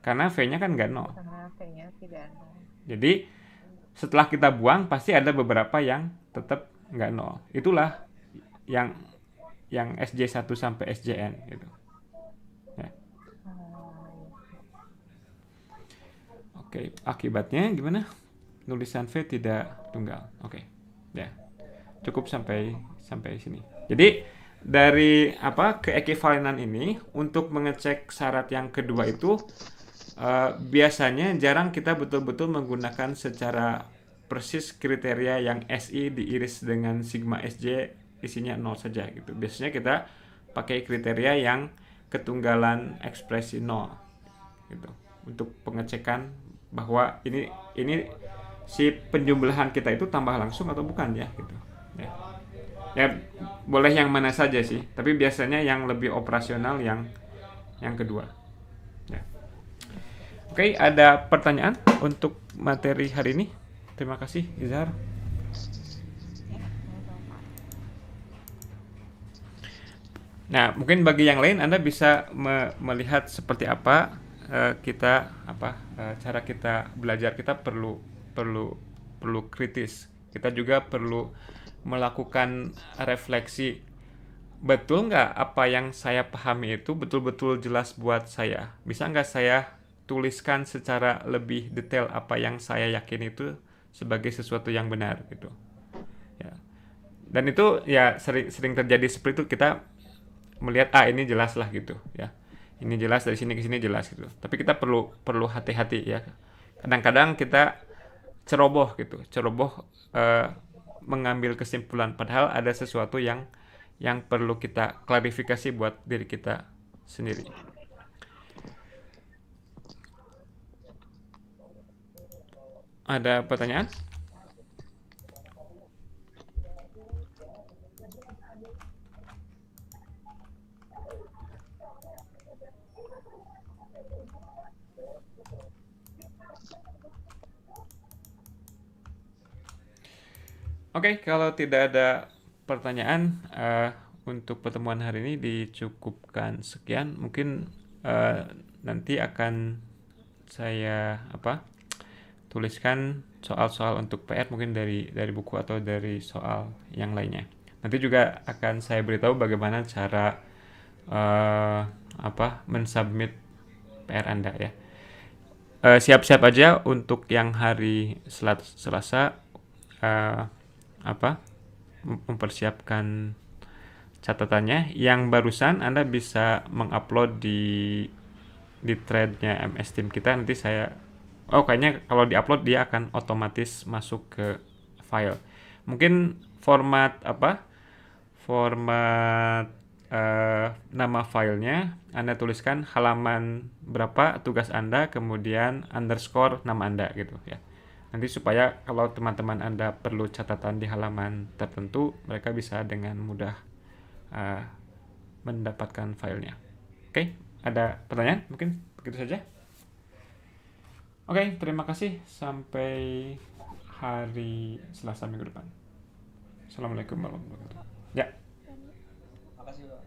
Karena V-nya kan nggak 0. Karena V-nya tidak 0. Jadi setelah kita buang pasti ada beberapa yang tetap nggak 0. Itulah yang Sj1 sampai Sjn gitu. Ya. Oke, akibatnya gimana? Nulisan V tidak tunggal. Oke. Ya. Cukup sampai sini. Jadi dari keekivalenan ini untuk mengecek syarat yang kedua itu biasanya jarang kita betul-betul menggunakan secara persis kriteria yang SI diiris dengan sigma Sj isinya 0 saja gitu. Biasanya kita pakai kriteria yang ketunggalan ekspresi 0 gitu untuk pengecekan bahwa ini si penjumlahan kita itu tambah langsung atau bukan ya gitu. Ya boleh yang mana saja sih, tapi biasanya yang lebih operasional yang kedua. Ya. Oke, ada pertanyaan untuk materi hari ini? Terima kasih, Izhar. Nah, mungkin bagi yang lain Anda bisa melihat seperti apa cara kita belajar. Kita perlu kritis. Kita juga perlu melakukan refleksi, betul nggak apa yang saya pahami itu betul-betul jelas buat saya? Bisa nggak saya tuliskan secara lebih detail apa yang saya yakin itu sebagai sesuatu yang benar gitu ya. Dan itu ya sering terjadi seperti itu, kita melihat ini jelas lah gitu ya, ini jelas dari sini ke sini jelas gitu, tapi kita perlu hati-hati ya. Kadang-kadang kita ceroboh mengambil kesimpulan padahal ada sesuatu yang perlu kita klarifikasi buat diri kita sendiri. Ada pertanyaan? Oke, kalau tidak ada pertanyaan untuk pertemuan hari ini dicukupkan sekian. Mungkin nanti akan saya tuliskan soal-soal untuk PR mungkin dari buku atau dari soal yang lainnya. Nanti juga akan saya beritahu bagaimana cara mensubmit PR Anda ya. Siap-siap aja untuk yang hari Selasa mempersiapkan catatannya. Yang barusan Anda bisa mengupload di thread-nya MS Team kita. Nanti saya kayaknya kalau diupload dia akan otomatis masuk ke file. Mungkin format nama filenya Anda tuliskan halaman berapa tugas Anda, kemudian underscore nama Anda gitu ya. Nanti supaya kalau teman-teman Anda perlu catatan di halaman tertentu, mereka bisa dengan mudah mendapatkan filenya. Oke, ada pertanyaan? Mungkin begitu saja. Oke, terima kasih. Sampai hari Selasa minggu depan. Assalamualaikum warahmatullahi wabarakatuh. Ya. Makasih Pak.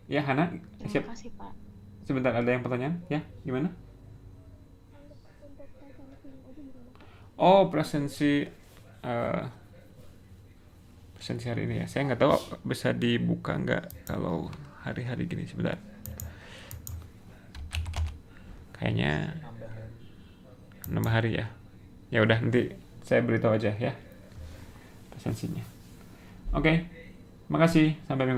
Ya, Hana, siap. Terima kasih Pak. Sebentar, ada yang pertanyaan? Ya, gimana? Oh, presensi hari ini ya. Saya nggak tahu bisa dibuka nggak kalau hari-hari gini. Sebentar. Kayaknya nambah hari ya. Ya udah, nanti saya beritahu aja ya presensinya. Oke, makasih. Sampai minggu